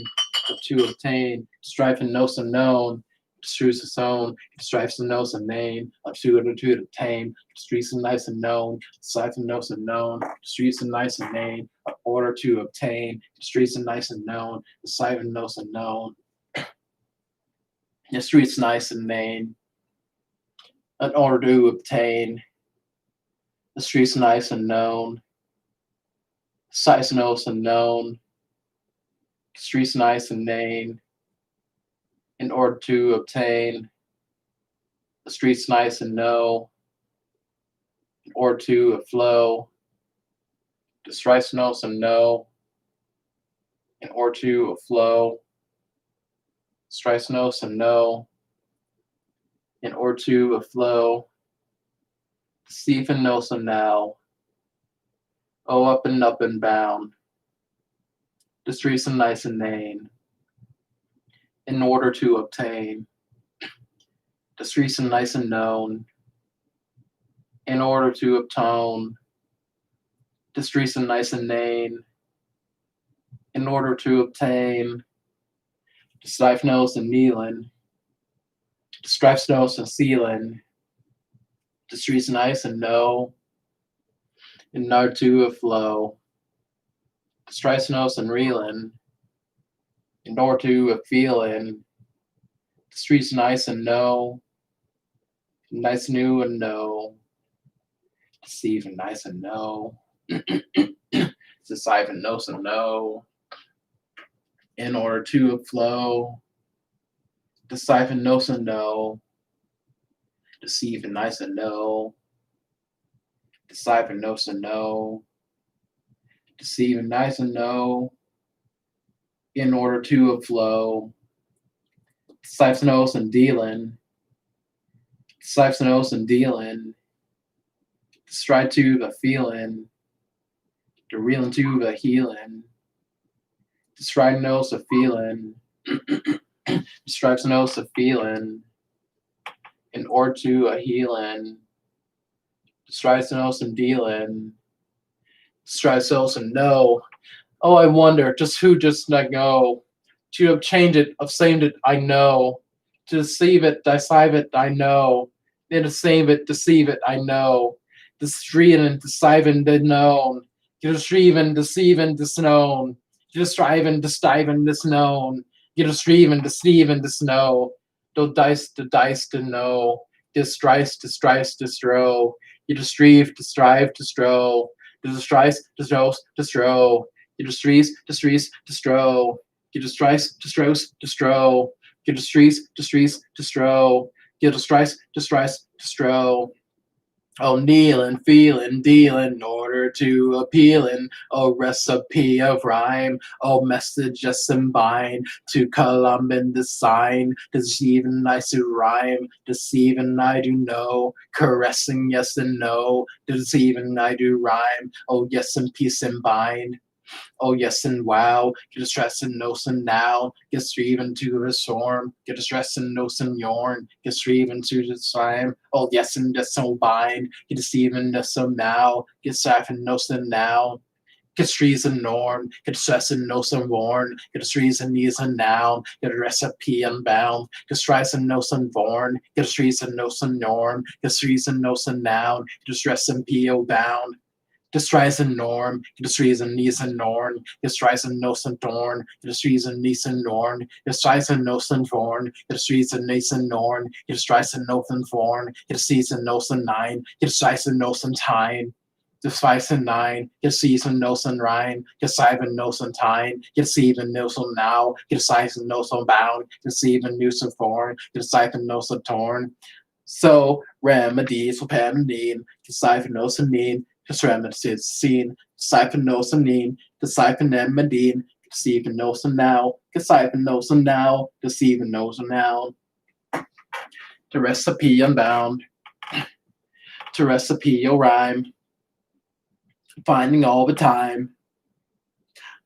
Up to obtain. Strife and nos and known. Streets his own, stripes and nose and name, up to obtain, streets and nice and known, sight and nose and known, streets and nice and name, order to obtain, streets and nice and known, the sight and nose and known, the streets nice and name, in order to obtain, the streets nice and known, sight and nose and known, streets nice and name, in order to obtain, the streets nice and know, in order to flow, the streets nice and know, in order to flow, streets nice and know, in order to flow, Stephen Nelson now, oh up and bound, the streets are nice and name, in order to obtain, the streets are nice and known, in order to obtone, the streets are nice and name, in order to obtain, the strife nose and kneeling, the strife nose and ceiling, the streets nice and know, in order to flow, the strife nose and reeling, in order to feeling, the streets nice and know, nice new and know, deceive and nice and know, deceive and know and know, in order to flow, deceive and know and know, deceive and nice and know, deceive and know and know, deceive and nice and know, in order to flow, Siphonos and dealing, Siphonos and dealing, stride to the feeling, the reeling to the healing, the stride nose of feeling, the stripes nose of feeling, in order to a healing, the strides nose and dealing, strides nose and know. Oh, I wonder just who just not know. To have changed it, of saved it, I know. To deceive it, deceive it, I know. Then to save it, deceive it, I know. Deceiving, deceiving, the known. Deceiving, deceiving, disknown. Destriving, destiving, disknown. Deceiving, deceiving, disnow. The dice, to know. Districe, districe, distro. You destrive, destrive, distro. Districe, distros, distro. You destrees, destrees, destro. You destrice, destros, destro. You destrees, destrees, destro. You destrice, destrice, destro. Oh, kneeling, feeling, dealing, in order to appealing. Oh, recipe of rhyme. Oh, message just combine to Columban design. Deceiving, I do rhyme. Deceiving, I do know. Caressing, yes and no. Deceiving, I do rhyme. Oh, yes, and peace and bind. Oh yes and wow, get distressed and no and now, get striven to the storm, get distressed and no and yarn, get striven to the time. Oh yes and yes so bind, get deceiving no so now, get strife and no and now. Get streets and norm, get stress and no and worn, get streets and knees and noun, get a recipe unbound, get strife and no and born, get streets and no and norm, get streets and no and noun, get stress and po bound. Destries and norm, destries and knees and norn, destries and nose and thorn, destries and knees and norn, destries and nose and thorn, destries and knees and norn, destries and nose and thorn, destries and nose and nine, destries and nose and time, Desweisen nine, Gesiesen nosen rein, Gesiven nosen tine, Gesiven nosen now, Gesiesen nosen bound, Gesiven nosen forn, Gesiven nosen torn. So remedies for Pamdine, Gesiven nosen mean, Gesremedies seen, Gesiven nosen mean, Gesiven emedine, Gesiven nosen now, Gesiven nosen now, Gesiven nosen now. To recipe unbound, to recipe or rhyme, finding all the time,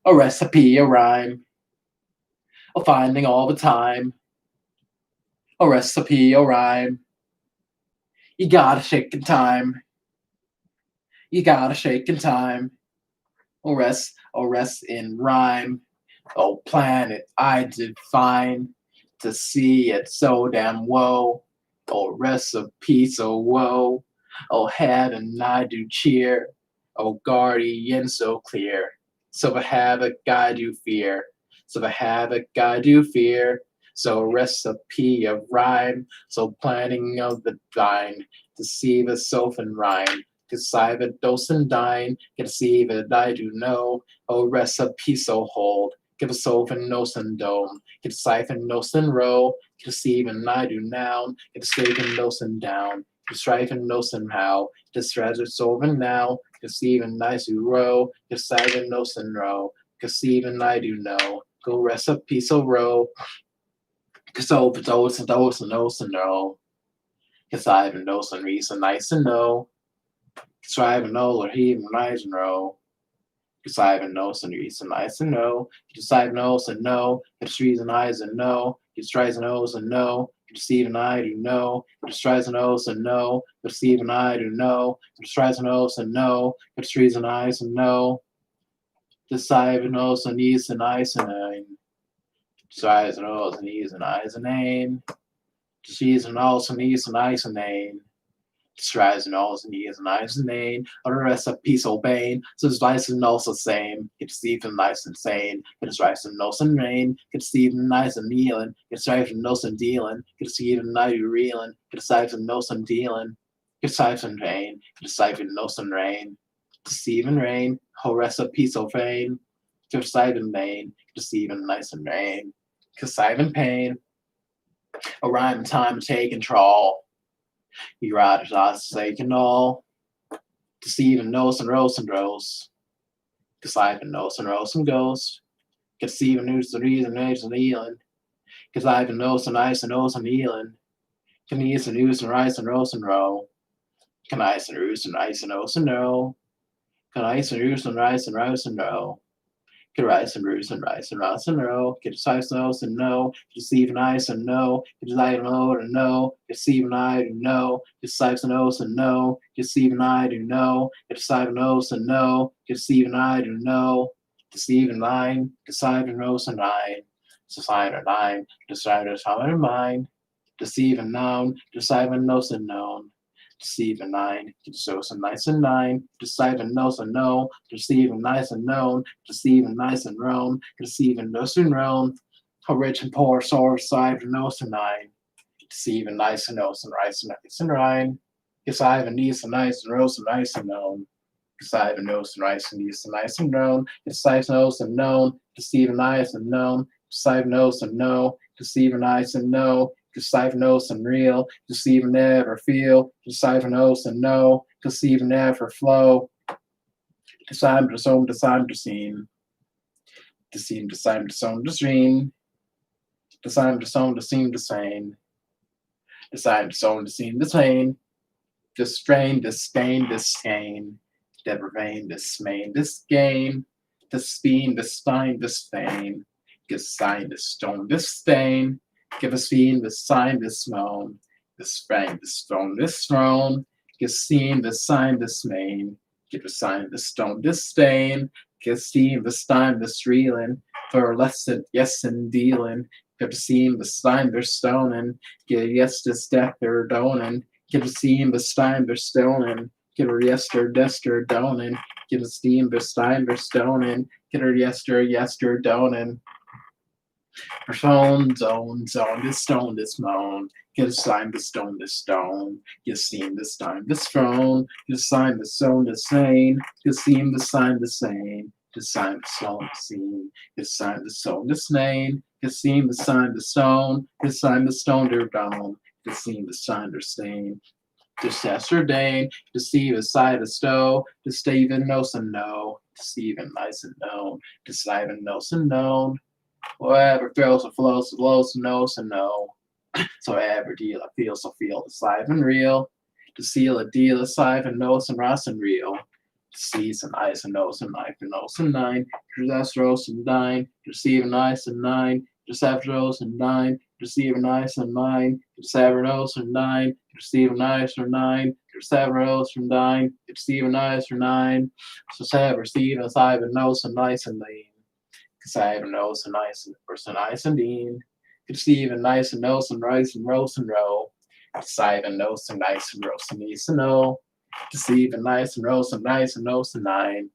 a recipe, a rhyme, a finding all the time, a recipe, a rhyme. You gotta shake in time, you gotta shake in time, a rest in rhyme. Oh planet, I did fine to see it so damn woe. Oh recipe so woe. Oh heaven, I do cheer. Oh guardian so clear. So the havoc I do fear. So the havoc I do fear. So recipe of rhyme. So planning of the vine. To see the sophan rhyme. To sive a docent dine. Can see that I do know. Oh recipe so hold. Give a sophan nosen dome. Get siphon nosen row. Get see even I do noun. Get staven nosen down. Get strifen nosen how. Get strategy solven now. Even I do row, even nosen row, even I do know. Go recipe so row, so those and nosen row. Even nosen reason nice and know. Even know or he nice and row. Even nosen reason nice and know. Even knows and know. It's reason eyes and know. It's tries and knows and know. Even I do know. It's tries and knows and know. But even I do know. It's tries and knows and know. It's reason eyes and know. Even knows and knees and eyes and nine. Tries and knows and knees and eyes and name. She's and knows and knees and eyes and name. Tries and knows and knees and eyes and name. All the rest of peace obeying. So it's nice and knows the same. It's even nice and sane. It's right and knows and rain. It's even nice and kneeling. It's right and knows and dealing. It's even nice and reeling. It's right and knows and dealing. It's right and rain. It's right and knows and rain. It's even rain. Whole rest of peace o' vain. It's right and vain. It's even nice and rain. Cause even pain. A rhyme time to take control. You ride it out sake and all. Deceive and knows and rows and rows. Deceive and knows and rows and goes. Deceive and knows the reason and kneeling. Deceive and knows and ice and knows and kneeling. Can ease and ooze and rice and rows and row. Can ice and ooze and ice and knows and know. Can ice and ooze and rice and rows and row. Can rice and ooze and rice and rows and row. Can deceive and knows and know. Deceive and ice and know. Can deceive and know and know. Deceive and I do know. Deceive and knows and know. Deceive and I do know. Deceive and knows and know. Deceive and I do know. Deceive and line. Deceive and knows and nine. Deceive and nine. Deceive and time and mind. Deceive and noun. Deceive and knows and known. Deceive and nine. Deceive and nice and nine. Deceive and knows and know. Deceive and nice and known. Deceive and nice and roan. Deceive and knows and roan. How rich and poor, sore, deceive and knows and nine. Deceive and nice and knows and rice and nice and rhyme. Deceive and nice and nice and rose and nice and known. Deceive and knows and rice and nice and nice and known. Deceive knows and known. Deceive and nice and known. Deceive knows and know. Deceive and nice and know. Deceive knows and real. Deceive and never feel. Deceive knows and know. Deceive and never flow. Deceive to sown, deceive to seen. Deceive to sown, to seen. Deceive to sown, to seem to sane. Decide to sown to seem the same. Distrain, disdain, disdain. Devervain, dismain, disgain. Disbean, disdain, disdain. Dissign, disstone, disdain. Give a fiend, dissign, dismoan. Disfrang, disstone, disthrown. Give seen, dissign, dismain. Give a sign, disstone, disdain. Give steam, disstein, disreeling. For lesson, yes, and dealing. Give seen, disstein, disstonen. Give yes, death, they're donen. Give seen, disstein, disstonen. Give her yester, dester, donen. Give steam, disstein, disstonen. Give her yester, donen. Stone, zone, this stone, this moan. Get a sign, this stone, this stone. Get seen, this time, this throne. Get sign, this stone, this sane. Get seen, this sign, the same. Get sign, the stone, the scene. Get sign, the stone, this name. Get seen, the sign, the stone. Get sign, the stone, their dome. Get seen, the sign, their stain. Disaster Dane, deceive a side of stow, to Stephen Nelson no, to Stephen nice and known, to Simon Nelson known. Whatever feels or flows, blows, knows and know. So ever deal, I feel, so feel, the Simon real. To seal a deal, a Simon knows and Ross and real. To seize and ice and nose and knife and nose and nine. To that's rose and nine. To receive an ice and nine. To seven rose and nine. To receive an ice and nine. To seven rose and nine. To receive an ice or nine. To seven rose from nine. To receive an ice or nine. So seven receive and Simon knows and nice and lean. Simon knows and nice and person nice and dean. Stephen nice and knows and rice and roast and row. Simon knows and nice and roast and needs to know. Stephen nice and roast and nice and knows and nine.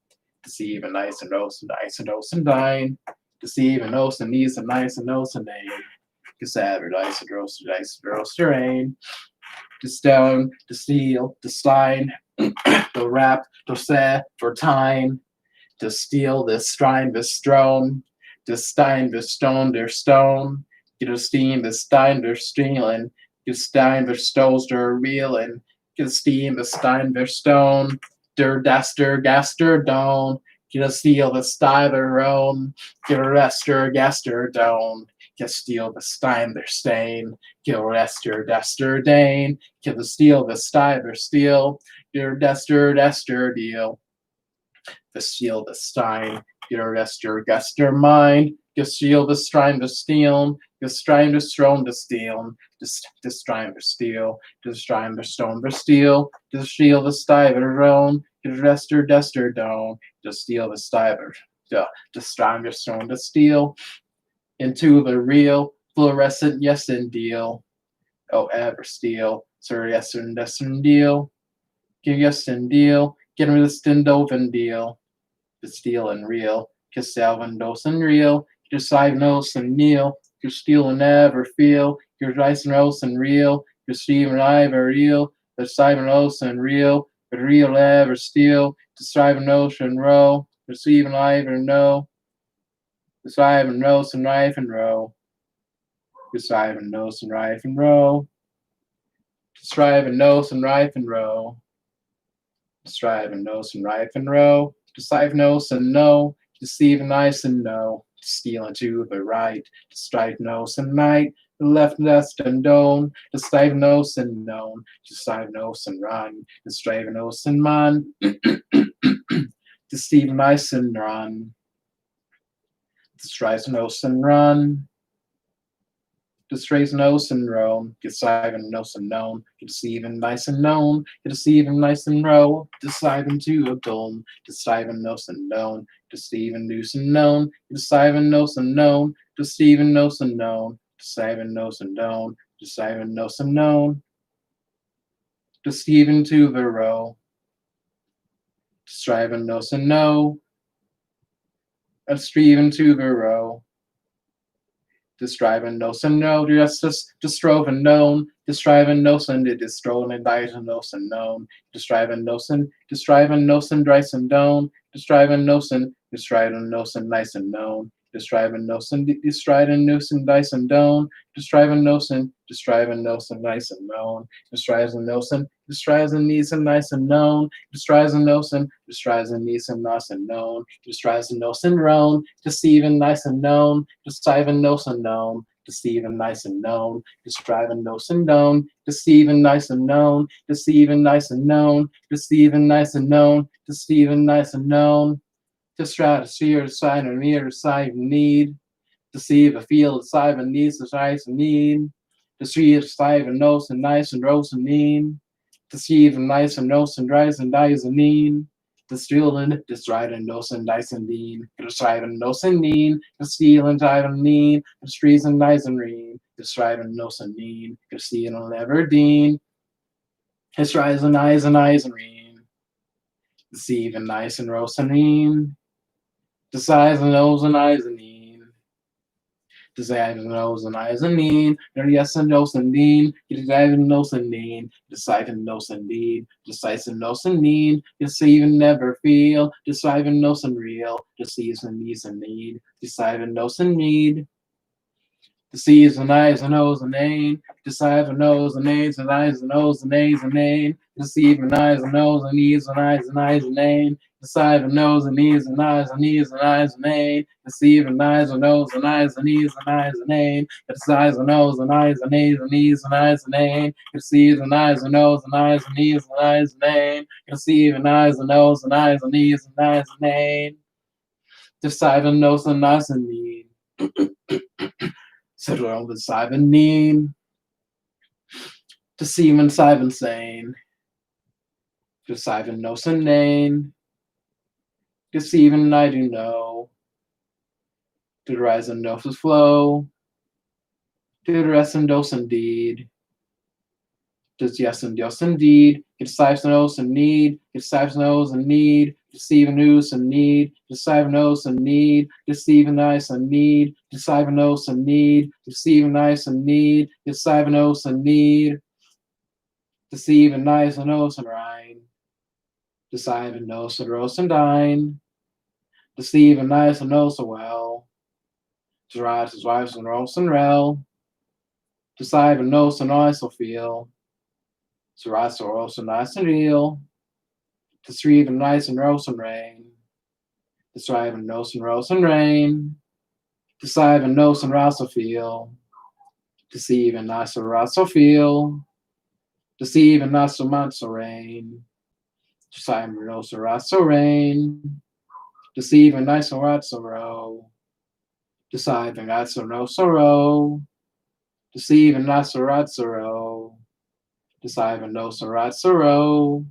Stephen nice and roast and nice and knows and dine. Stephen knows and needs and nice and knows and name. Cassandra nice and roast and rain. To stone, to steal, to stein, to rap, to set, for time. To steal, this strine, this strone. To stein, this stone, der stone. To steam, this stein, der stealing. To stein, der stones, der reeling. To steam, the stein, der stone. Der daster, gaster, don. To steal, the stein, der roan. To rester, gaster, don. To steal, the stein, der stain. To rester, daster, dane. To steal, the stein, der steel. Der daster, deal. The seal, the stein, your rester, guster mind, the seal, the strine, the steel, the strine, the strone, the steel, the strine, the steel, the strine, the stone, the steel, the shield, the stiver, roan, the rester, duster, dome, the steel, the stiver, the strine, the stone, the steel, into the real, fluorescent, yes, and deal, oh, ever steel, sir, yes, and deal, yes, and deal, get rid of the Stendoven deal. To steal and real, kiss Salvin dose and real, your side nose and kneel, your steal and never feel, your rice and roast and real, your Steve and I are real, the side and nose and real, but real ever steal, to strive and nose and row, the Steve and I ever know, the strive and roast and rife and row, the strive and nose and rife and row, to strive and nose and rife and row, to strive and nose and rife and row. Deceive nose and no, deceive nice and no, to steal and to the right, to strike nose and night, the left nest and dome, to stave nose and known, to strive nose and run, to strive nose and man, to steal nice and run, to strive nose and run, to strays nose and roam, deceive and nose and known, to deceive and nice and known, to deceive and nice and row, deceive and to a dome, deceive and nose and known, deceive and noose and known, deceive and nose and known, deceive and nose and known, deceive and nose and known, deceive and nose and known, deceive and to the row, strive and nose and know, and strive and to the row. To strive and know and know, to strove and known, to strive and know and to strove and diet and know and known, to strive and know and drice and known, to strive and know and nice and known, to strive and know and stride and noose and dice and known, to strive and know and nice and known, to strive and know and needs and nice and known, to strive and know and needs and nice and known, to strive and know and roan, to Steve and nice and known, to strive and know and known, to Steve and nice and known, to strive and know and known, to Steve and nice and known, to Steve and nice and known, to Steve and nice and known, to Steve and nice and known, to stratosphere, to sign or near, to sign and need, to see if a field, to sign and needs, to sign and need, to see if sign and nose and nice and rose and mean, to see if nice and nose and dries and dies and mean, to steal and to stride and nose and dice and lean, to strive and nose and mean, to steal and dive and lean, to streets and dice and rean, to strive and nose and mean, to steal and never dean, to strive and eyes and rean, to deceive and nice and roast and mean, to size and nose and eyes and mean, Diagnosanine, Diagnosanine, Diagnosanine, Diagnosanine, Diagnosanine, Deceive and never feel, Deceive and real, Deceive and need, Deceive and need. The C's and I's and O's and A's, decide and O's and A's and I's and O's and A's and A's, deceive and I's and O's and E's and I's and I's and A's, decide and O's and E's and I's and E's and I's and A's, deceive and I's and O's and I's and E's and I's and A's, decide and O's and I's and A's and E's and I's and A's, deceive and I's and O's and I's and E's and I's and A's, deceive and I's and O's and I's and E's and I's and A's, decide and O's and I's and E's. Said we're on the Simon Neen, to Simon Simon Sane, to Simon no Nane, to Simon I do know, to the rise and noses flow, to the rest and dose indeed, does yes and yes indeed, get size nose and need, get size nose and need, deceive and noose and need, deceive and nose and need, deceive and nice and need, deceive and nose and need, deceive and nice and need, deceive and nose and need, deceive and nice and nose and rhyme, deceive and nose and roast and dine, deceive and nice and nose so well, to rise his wives and roast and rel, deceive and nose and nice so feel, to rise so roast and nice and real, to strive and nice and roast and rain, to strive and nose and roast and rain, to strive and nose and rouse so feel, deceive and nice so rouse so feel, deceive and not so much so rain, to strive and nose so rouse so rain, deceive and nice so rouse so row, deceive and not so no so row, deceive and not so rouse so row, deceive and no so rouse so row.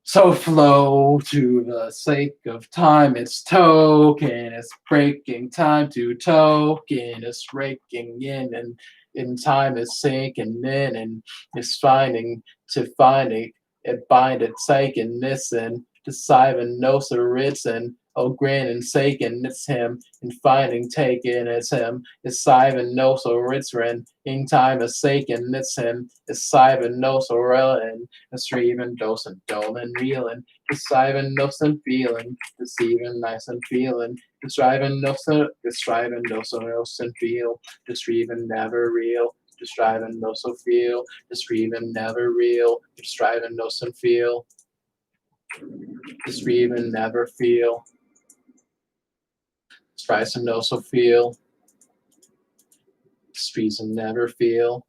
So flow to the sake of time, it's token, it's breaking time to token, it's raking in time it's sinking in, and it's finding to finding it bind it taking this and deciding no so written, oh grin and saken, it's him, and finding taken it's him, it's Simon no so written, in time is saken, it's him, it's Simon no so relevant. Streaming, dosing, doling, reeling, describing, nothing, feeling, deceiving, nice and feeling, describing, nothing, describing, nothing, feel, describing, never real, describing, no so feel, describing, never real, describing, nothing, feel, describing, never feel, describing, no so feel, describing, never feel,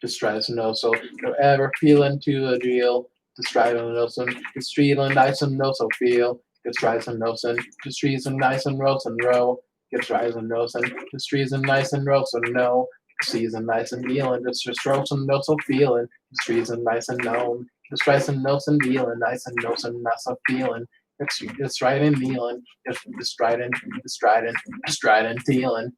describing, no so, don't ever feel into the real. Describe and Nelson, the street and nice and Nelson feel, gets rise and Nelson, the streets and nice and rows and row, gets rise and Nelson, the streets and nice and rows and no, season nice and feeling, just rows and Nelson feeling, the streets and nice and known, just rise and Nelson feeling, nice and Nelson not so feeling, it's right and kneeling, just striding, feeling.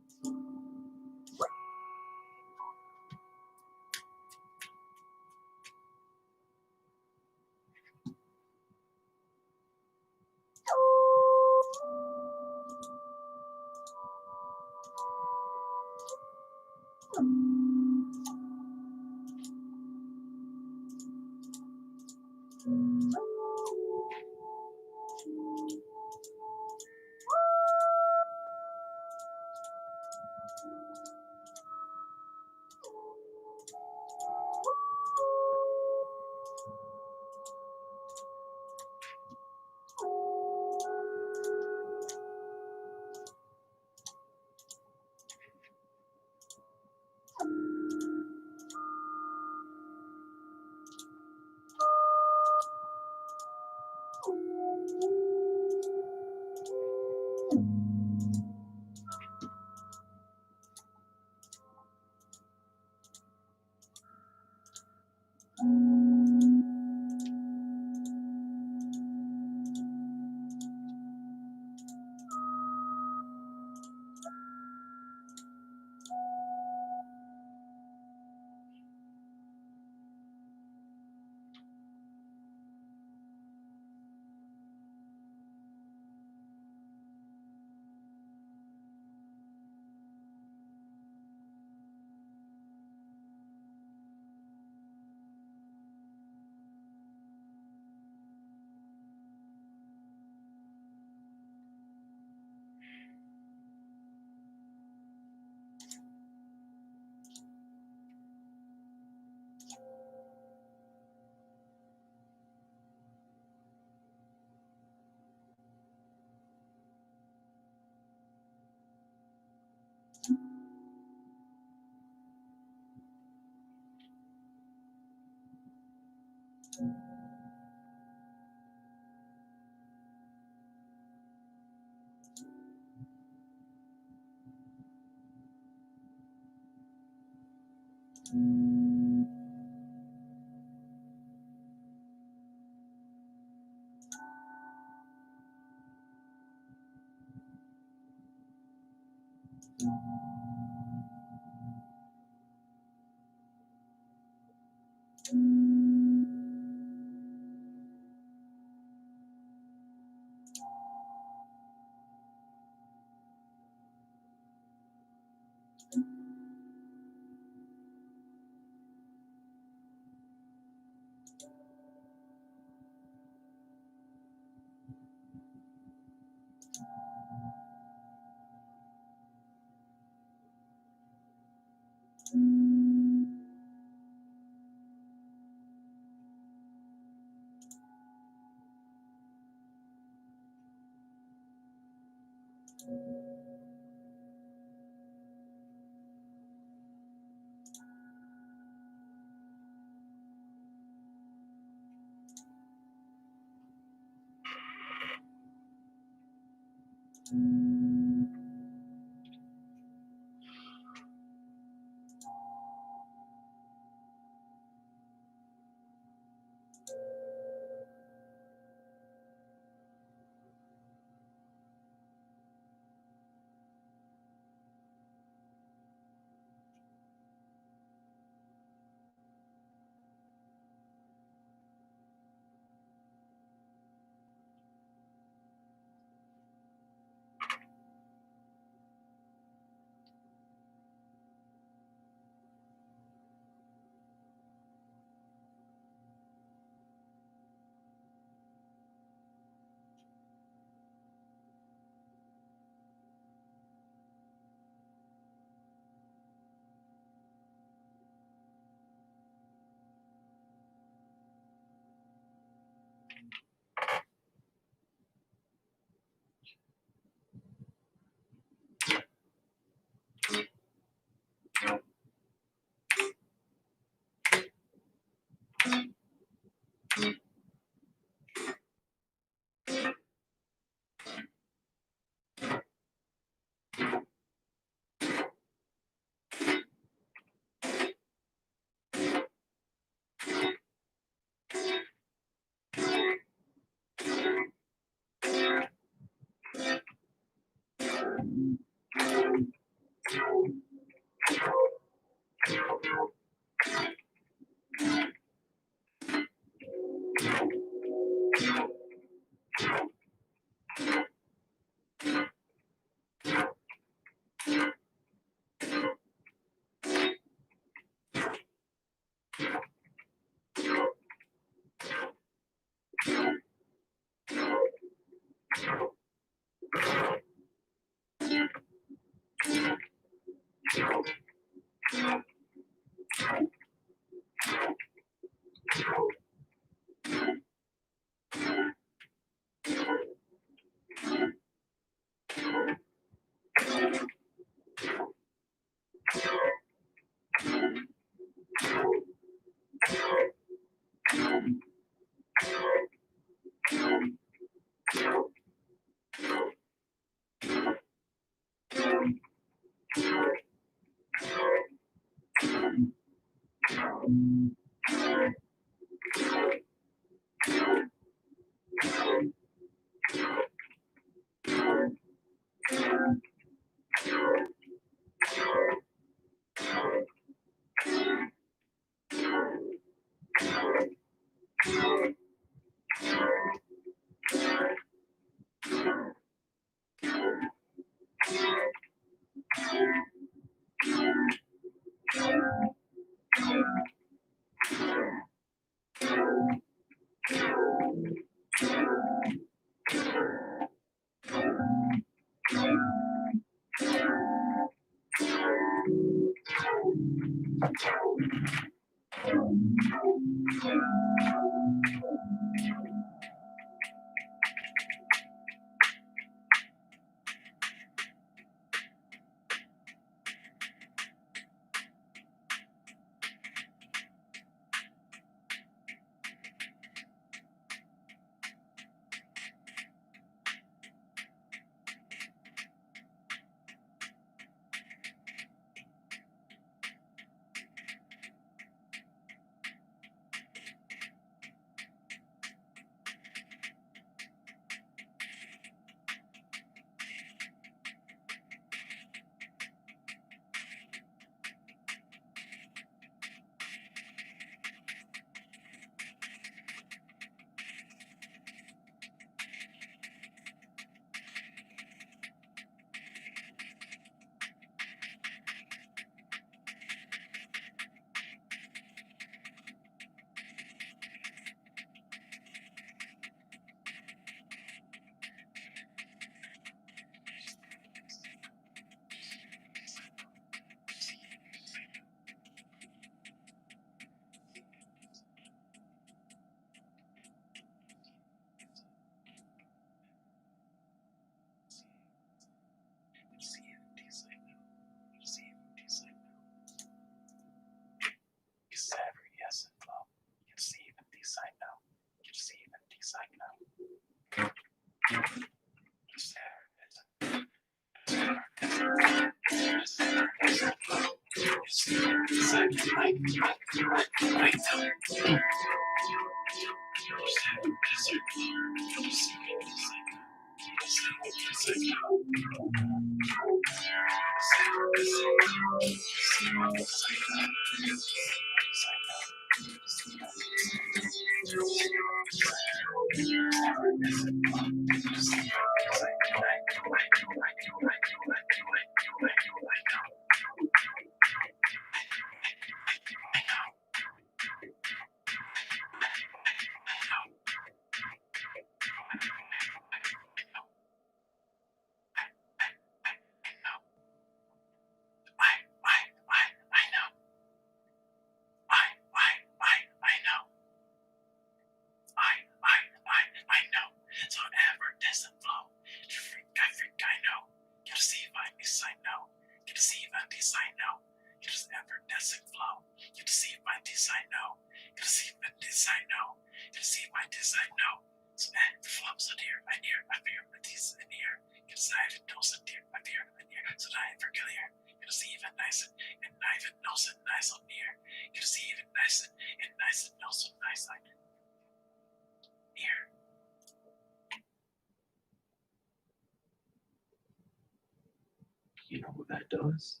You know what that does?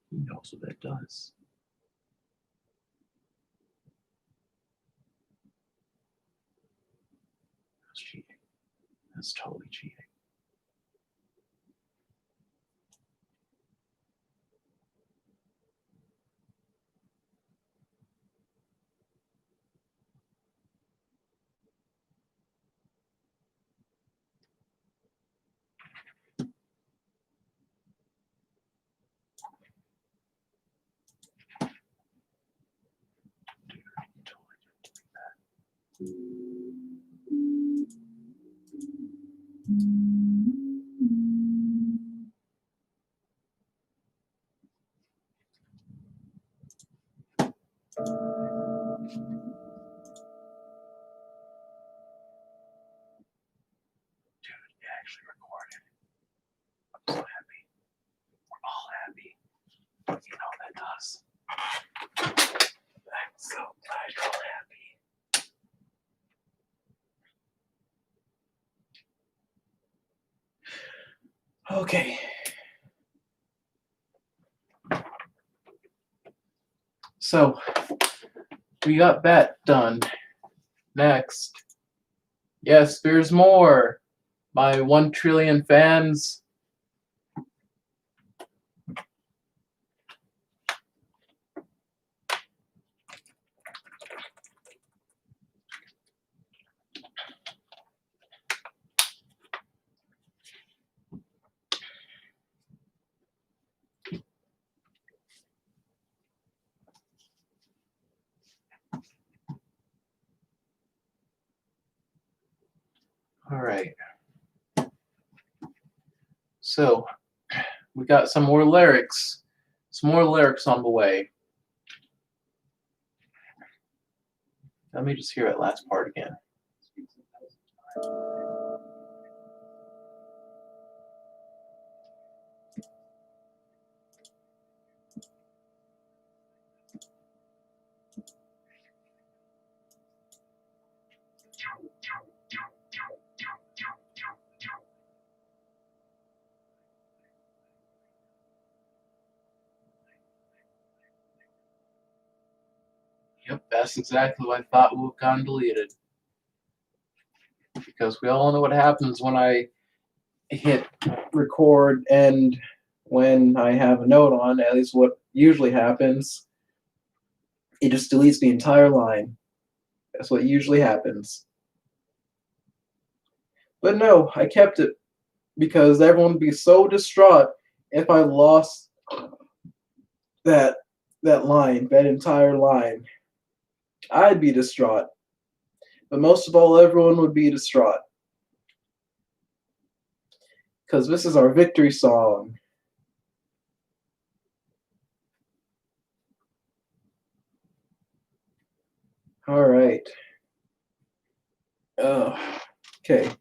He knows what that does. That's cheating. That's totally cheating. Okay. So we got that done. Next. Yes, there's more. My 1 trillion fans. All right. So we got some more lyrics. Some more lyrics on the way. Let me just hear that last part again. Yep, that's exactly what I thought would have gotten deleted. Because we all know what happens when I hit record and when I have a note on, at least what usually happens, it just deletes the entire line. That's what usually happens. But no, I kept it because everyone would be so distraught if I lost that line, that entire line. I'd be distraught. But most of all, everyone would be distraught. Because this is our victory song. All right. Okay.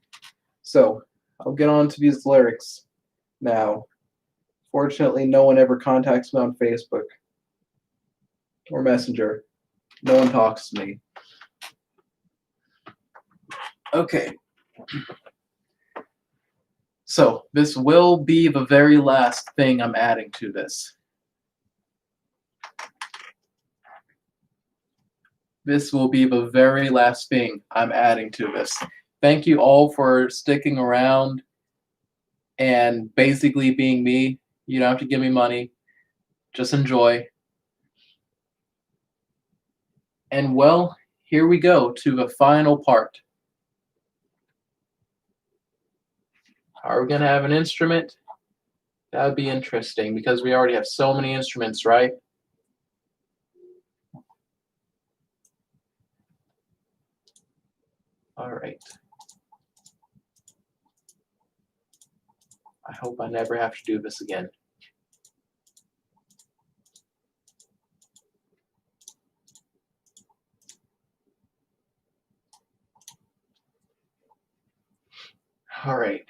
So, I'll get on to these lyrics now. Fortunately, no one ever contacts me on Facebook or Messenger. No one talks to me. Okay. So, this will be the very last thing I'm adding to this. This will be the very last thing I'm adding to this. Thank you all for sticking around and basically being me. You don't have to give me money. Just enjoy. And well, here we go to the final part. Are we going to have an instrument? That would be interesting because we already have so many instruments, right? All right. I hope I never have to do this again. All right.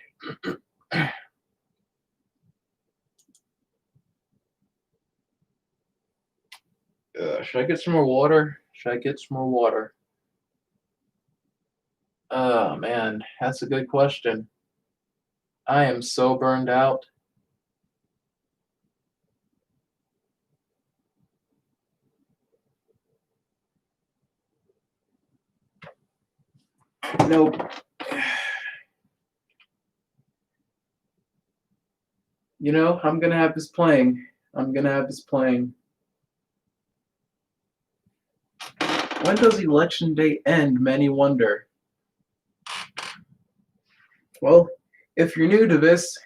Should I get some more water? Should I get some more water? Oh, man, that's a good question. I am so burned out. Nope. You know, I'm going to have this playing. I'm going to have this playing. When does election day end? Many wonder. Well, if you're new to this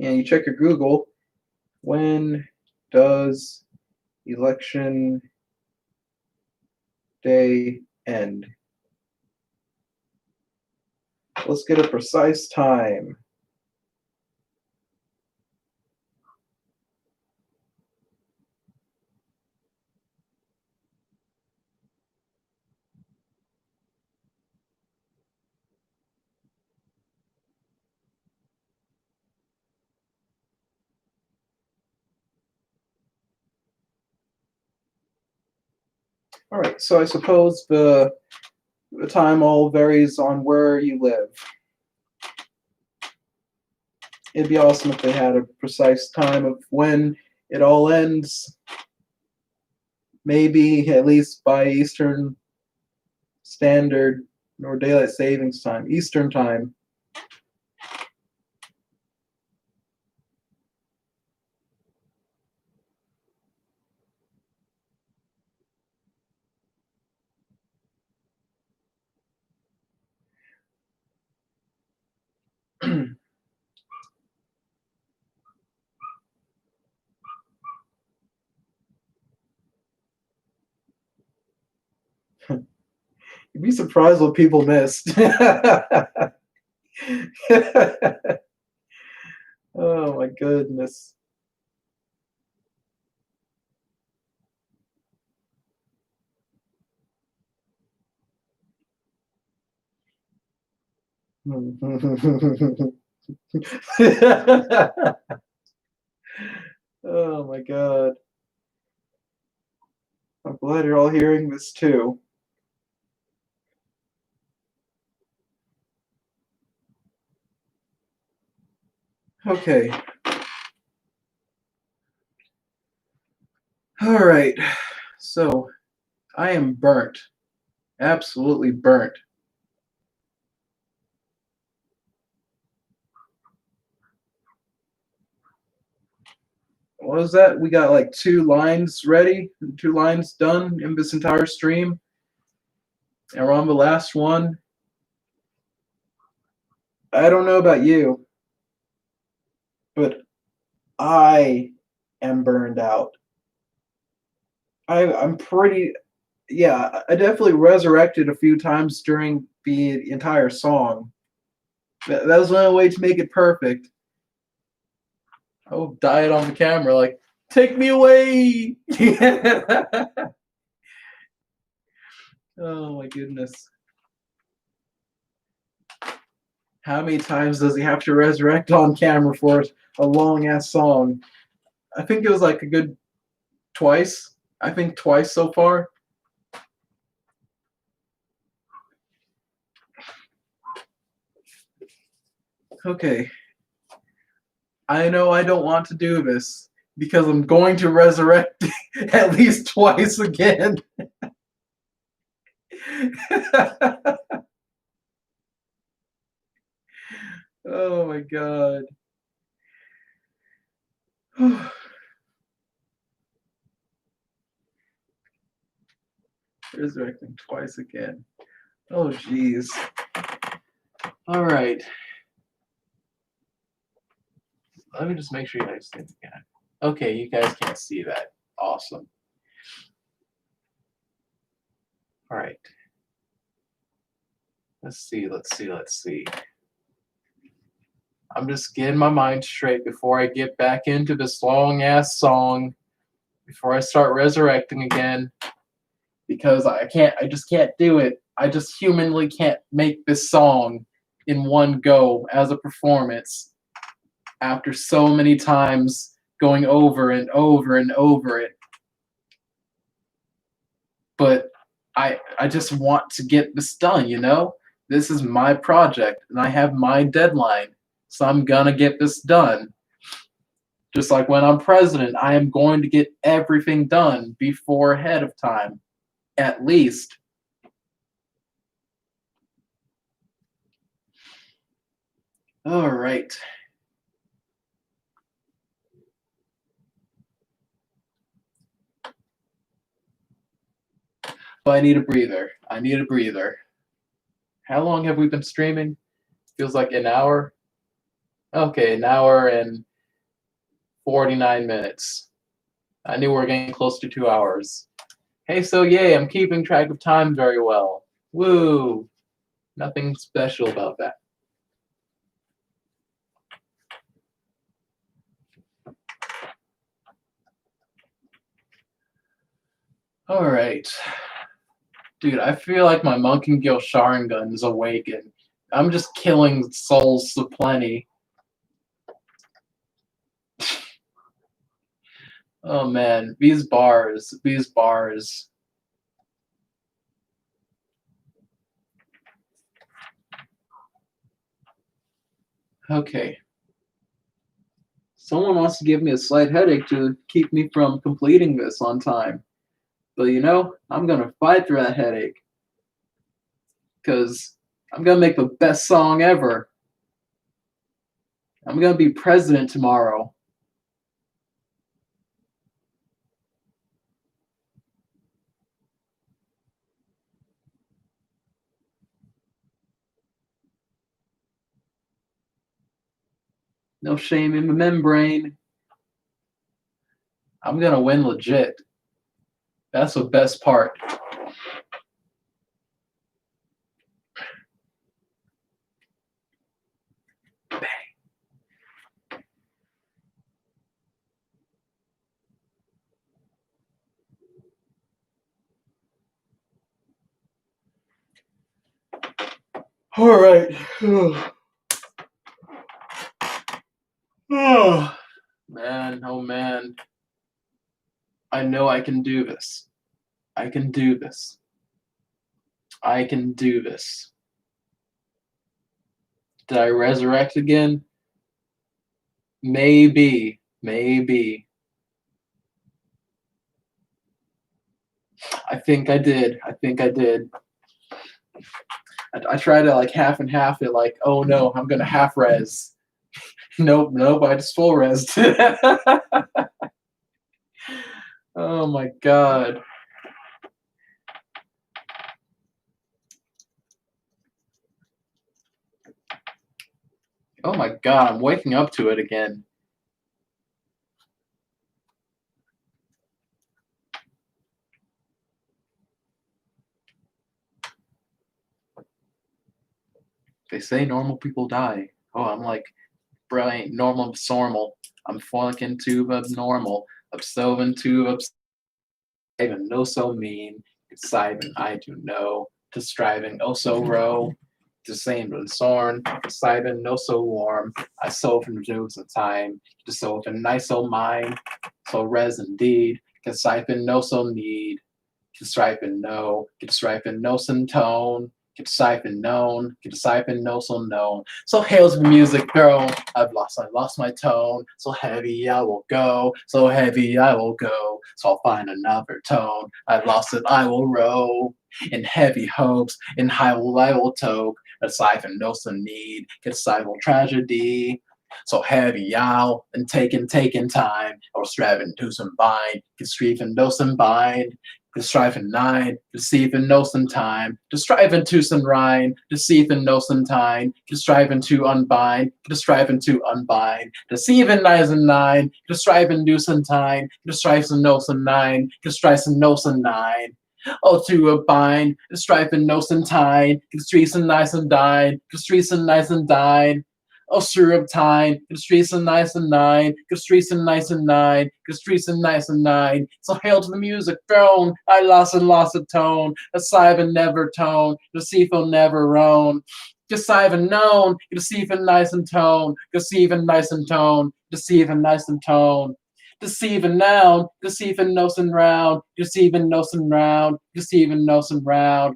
and you check your Google, when does election day end? Let's get a precise time. All right, so I suppose the time all varies on where you live. It'd be awesome if they had a precise time of when it all ends. Maybe at least by Eastern Standard or Daylight Savings Time, Eastern Time. You'd be surprised what people missed. Oh my goodness. Oh my god. I'm glad you're all hearing this too. Okay. All right. So I am burnt. Absolutely burnt. What was that? We got like 2 lines ready, 2 lines done in this entire stream. And we're on the last one. I don't know about you, but I am burned out. I'm pretty, yeah, I definitely resurrected a few times during the entire song. That was the only way to make it perfect. Oh, died on the camera, like, take me away! Oh my goodness. How many times does he have to resurrect on camera for a long ass song? I think it was like a good twice. I think twice so far. Okay. I know I don't want to do this because I'm going to resurrect at least twice again. Oh my god. Resurrecting twice again. Oh jeez. All right. Let me just make sure you guys see it again. Okay, you guys can't see that. Awesome. All right. Let's see. I'm just getting my mind straight before I get back into this long ass song, before I start resurrecting again, because I just can't do it. I just humanly can't make this song in one go as a performance after so many times going over and over and over it. But I just want to get this done, you know? This is my project and I have my deadline. So I'm gonna get this done. Just like when I'm president, I am going to get everything done before ahead of time, at least. All right. But I need a breather. I need a breather. How long have we been streaming? Feels like an hour. Okay, an hour and 49 minutes. I knew we were getting close to 2 hours. Hey, so yay, I'm keeping track of time very well. Woo! Nothing special about that. All right. Dude, I feel like my Monken-Gil Sharingan is awakened. I'm just killing souls to plenty. Oh man, these bars. Okay. Someone wants to give me a slight headache to keep me from completing this on time. But you know, I'm gonna fight through that headache. Because I'm gonna make the best song ever. I'm gonna be president tomorrow. No shame in the membrane. I'm gonna win legit. That's the best part. All right. Oh, man, oh man. I know I can do this. I can do this. I can do this. Did I resurrect again? Maybe. Maybe. I think I did. I think I did. I tried to like half and half it, like, oh no, I'm gonna half res. Nope, nope, I just full res. Oh my god. Oh my god, I'm waking up to it again. They say normal people die. Oh, I'm like, bro, I ain't normal, normal. I'm fucking too abnormal. Absorbing too even no so mean. Exciting, I do know. To striving, oh so row. To same and sorn. Exciting, no so warm. I so from jokes of time. To so from nice so mine. So res indeed. To siphon, no so need. To striping, no. Get striping, no some tone. Get siphon known, get siphon no so known. So hails the music girl. I lost my tone. So heavy I will go. So heavy I will go. So I'll find another tone. I've lost it, I will row. In heavy hopes, in high will I will toke. A siphon no some need. Get siphon tragedy. So heavy I'll and taking time. Or striving to some bind. Get striven no some bind. To strive and nine, to see if and know some time, to strive and to some rhyme, to see if and know some time, to strive and to unbind, to strive and to unbind, to see if and nine, to strive and do some time, to strive and know some nine, to strive and know some nine. Oh, to a bind, to strive and know some time, to streets and nice and dine, to streets and nice and dine. Oh, sure of time, good streets and nice and nine, good streets and nice and nine, good streets and nice and nine. So hail to the music throne, I lost a tone, a sive and never tone, the seafoam never roan. Just sive and known, deceive and nice and tone, deceive and nice and tone, deceive and nice and tone. Deceive and noun, deceive and nose and round, deceive and nose and round, deceive and nose and round.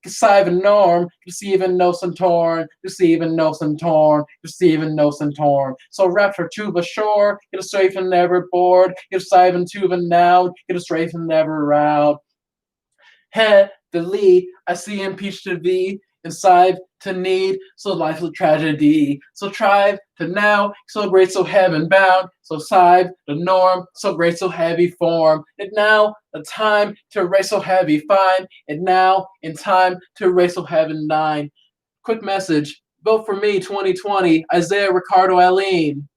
Deceive and norm, deceive and no and torn, deceive and no and torn, deceive and no and torn. So rap for tuba shore, get a strafe and never bored, get a sive and tuba now, get a strafe and never round. Head, the lead, I see impeach to thee, and sive to need, so life of tragedy. So tribe to now, so great, so heaven bound, so sive, the norm, so great, so heavy form. And now, the time to erase so heavy fine, and now, in time to erase so heaven nine. Quick message, vote for me 2020, Isaiah Ricardo Eileen.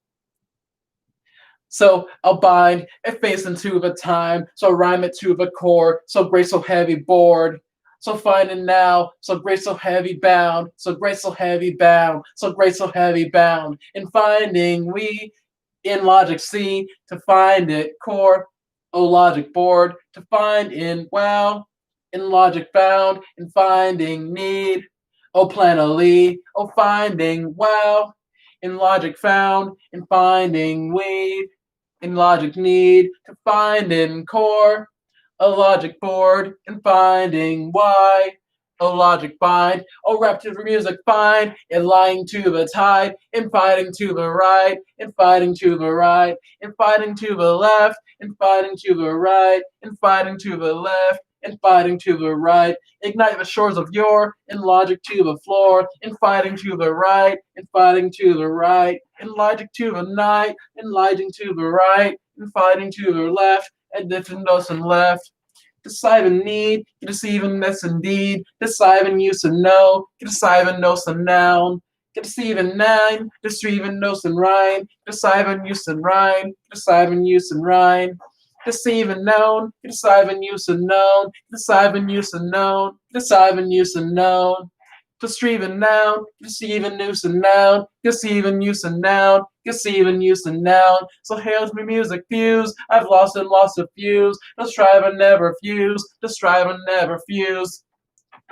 So I'll bind a face into the time, so rhyme it to the core, so great, so heavy bored. So find it now, so great, so heavy bound, so great, so heavy bound, so great, so heavy bound. In finding we in logic C to find it core, oh logic board to find in wow, in logic bound, in finding need, oh planally, oh finding wow, in logic found, in finding weed, in logic need to find in core, a logic board, and finding why, Oh logic bind, oh repetitive music find, in lying to the tide, in fighting to the right, in fighting to the right, in fighting to the left, in fighting to the right, in fighting to the left, in fighting to the right. Ignite the shores of yore, in logic to the floor, in fighting to the right, in fighting to the right, in logic to the night, in lighting to the right, in fighting to the left, and different us and left. Deceive and need, deceive and miss indeed, deceive and use and know, deceive and know some noun, deceive and nine, deceive and know some rhyme, deceive and use and rhyme, deceive and use and rhyme, deceive and known, deceive and use and known, deceive and use and known, deceive and use and known. Deceive and noun, deceive and use and noun, deceive and use and noun, deceive and use and noun. So hails me music fuse, I've lost and lost a fuse, to strive and never fuse, to strive and never fuse.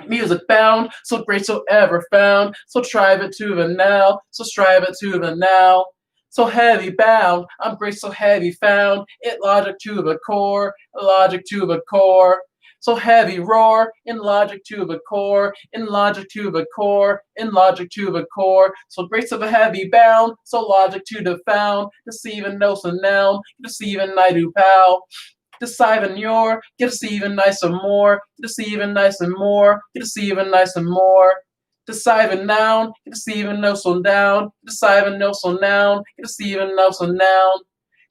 Music bound, so great, so ever found, so strive it to the now, so strive it to the now. So heavy bound, I'm great, so heavy found, it logic to the core, logic to the core. So heavy roar, in logic to the core, in logic to the core, in logic to the core. So grace of a heavy bound, so logic to the found, deceiving no so noun, deceiving I do pow. Deceiving your, get deceiving nice and more, deceiving nice and more, get deceiving nice and more. Deceiving noun, get deceiving no so down, deceiving no so noun, get deceiving no so noun.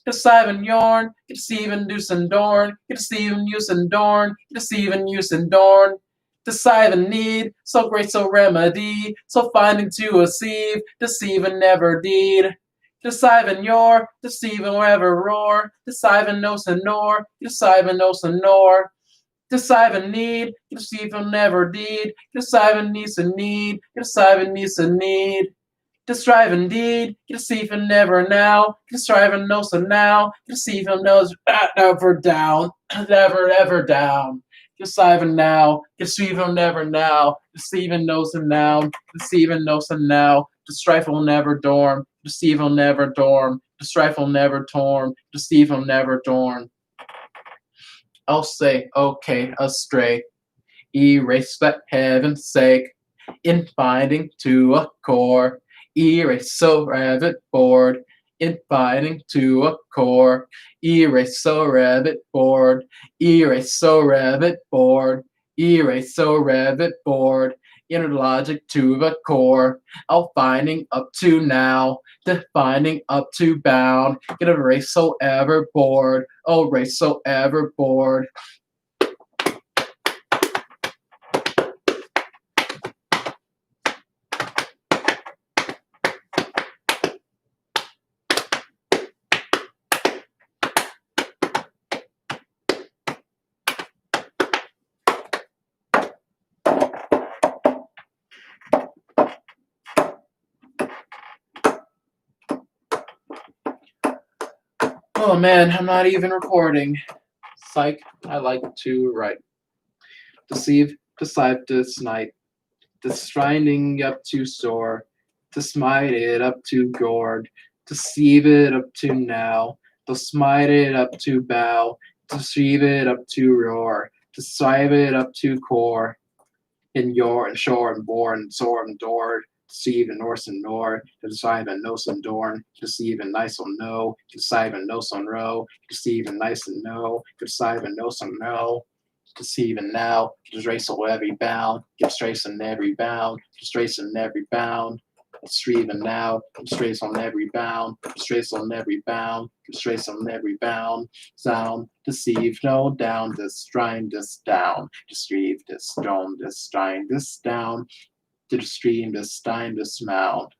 Deceiving yarn, get deceiving deuce and dorn, get deceiving use and dorn, get deceiving use and dorn. Deceiving need, so great, so remedy, so finding to deceive never deed. Deceiving your, deceiving ever roar, deceiving no and nor, deceiving no and nor. Deceiving need, deceiving never deed, deceiving needs and need, deceiving needs and need. Strive indeed, deceiving never now, striving no so now, deceiving knows never down, never ever down. Deceiving now, deceiving never now, deceiving knows and now, deceiving knows and now, the strife will never dorm, deceive will never dorm, the strife will never torn, deceive will never dorm. I'll say, okay, astray, erase for heaven's sake, in finding to a core. Erase so rabbit bored, in fighting to a core. Erase so rabbit bored, erase so rabbit bored, erase so rabbit bored. Inner logic to the core. I'll finding up to now, defining up to bound. Get a race so ever bored, oh race so ever bored. Oh man, I'm not even recording. Psych, I like to write. Deceive, deceive, snipe. Destrinding up to soar. To smite it up to gourd. Deceive it up to now. To smite it up to bow. Deceive it up to roar. Deceive it up to core. In your and shore and bore and soar and door. Deceive and norse and nor, deceive and nos and dorn, deceive and nice on no, deceive and nos on row, deceive and nice and no, deceive and nos on no, deceive and now, disgrace on every bound, disgrace on every bound, disgrace on every bound, deceive and now, disgrace on every bound, disgrace on every bound, disgrace on every bound, sound, deceive, no down, distrine, this down, deceive, this stone, distrine, this down. To stream, to stein, to smount,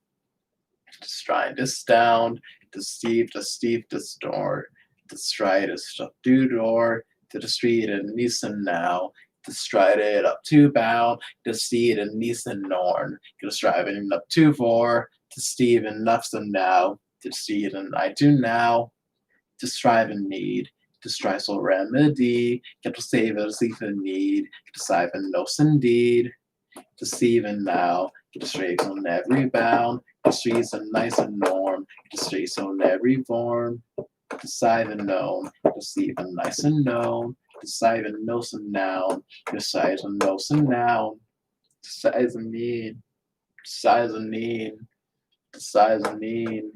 to stride, to stound, to steep, to store, to stride, to do door, to the street and Nisan now, to stride it up to bound, to steed and Nisan norn, to strive it up to vor, to Steve and Nufson now, to steed and I do now, to strive and need, to strive so remedy, get to save it, see the need, to strive and nos indeed. Deceiving now, the streaks on every bound, the streets are nice and norm, the streets on every form, deceiving known, deceiving nice and known, deceiving no some noun, deceiving no some noun, Decisamine, decisamine, decisamine,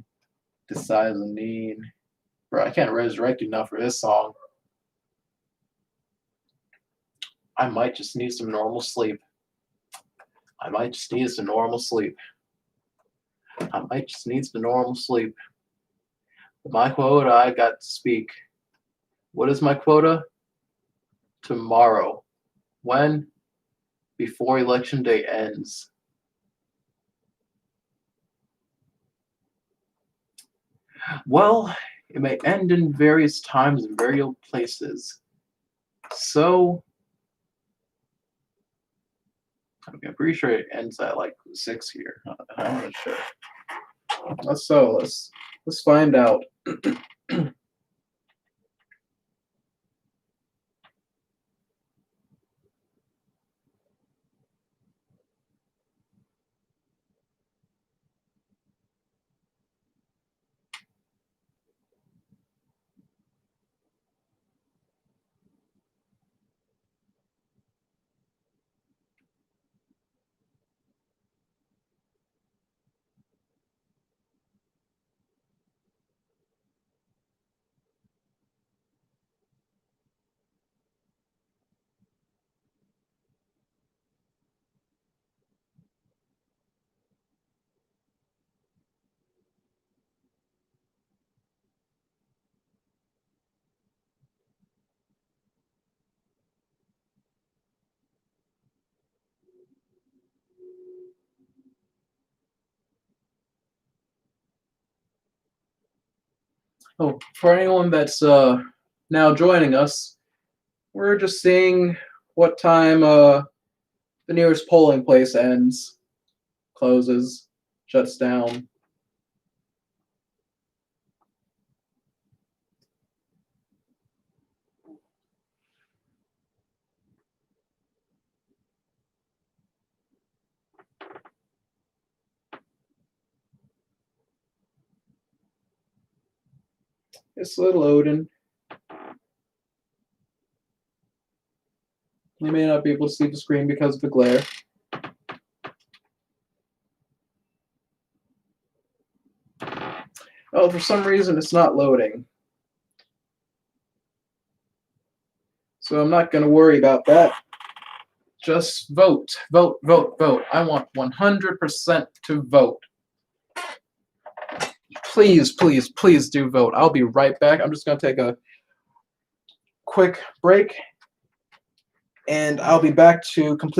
decisamine. Bro, I can't resurrect you enough for this song. I might just need some normal sleep. I might just need some normal sleep. I might just need some normal sleep. My quota, I got to speak. What is my quota? Tomorrow. When? Before election day ends. Well, it may end in various times and various places. So, I'm pretty sure it ends at like 6 here. I'm not sure. Let's find out. Oh, for anyone that's now joining us, we're just seeing what time the nearest polling place ends, closes, shuts down. It's still loading. You may not be able to see the screen because of the glare. Oh, for some reason it's not loading. So I'm not going to worry about that. Just vote, vote, vote, vote. I want 100% to vote. Please, please, please do vote. I'll be right back. I'm just going to take a quick break, and I'll be back to complete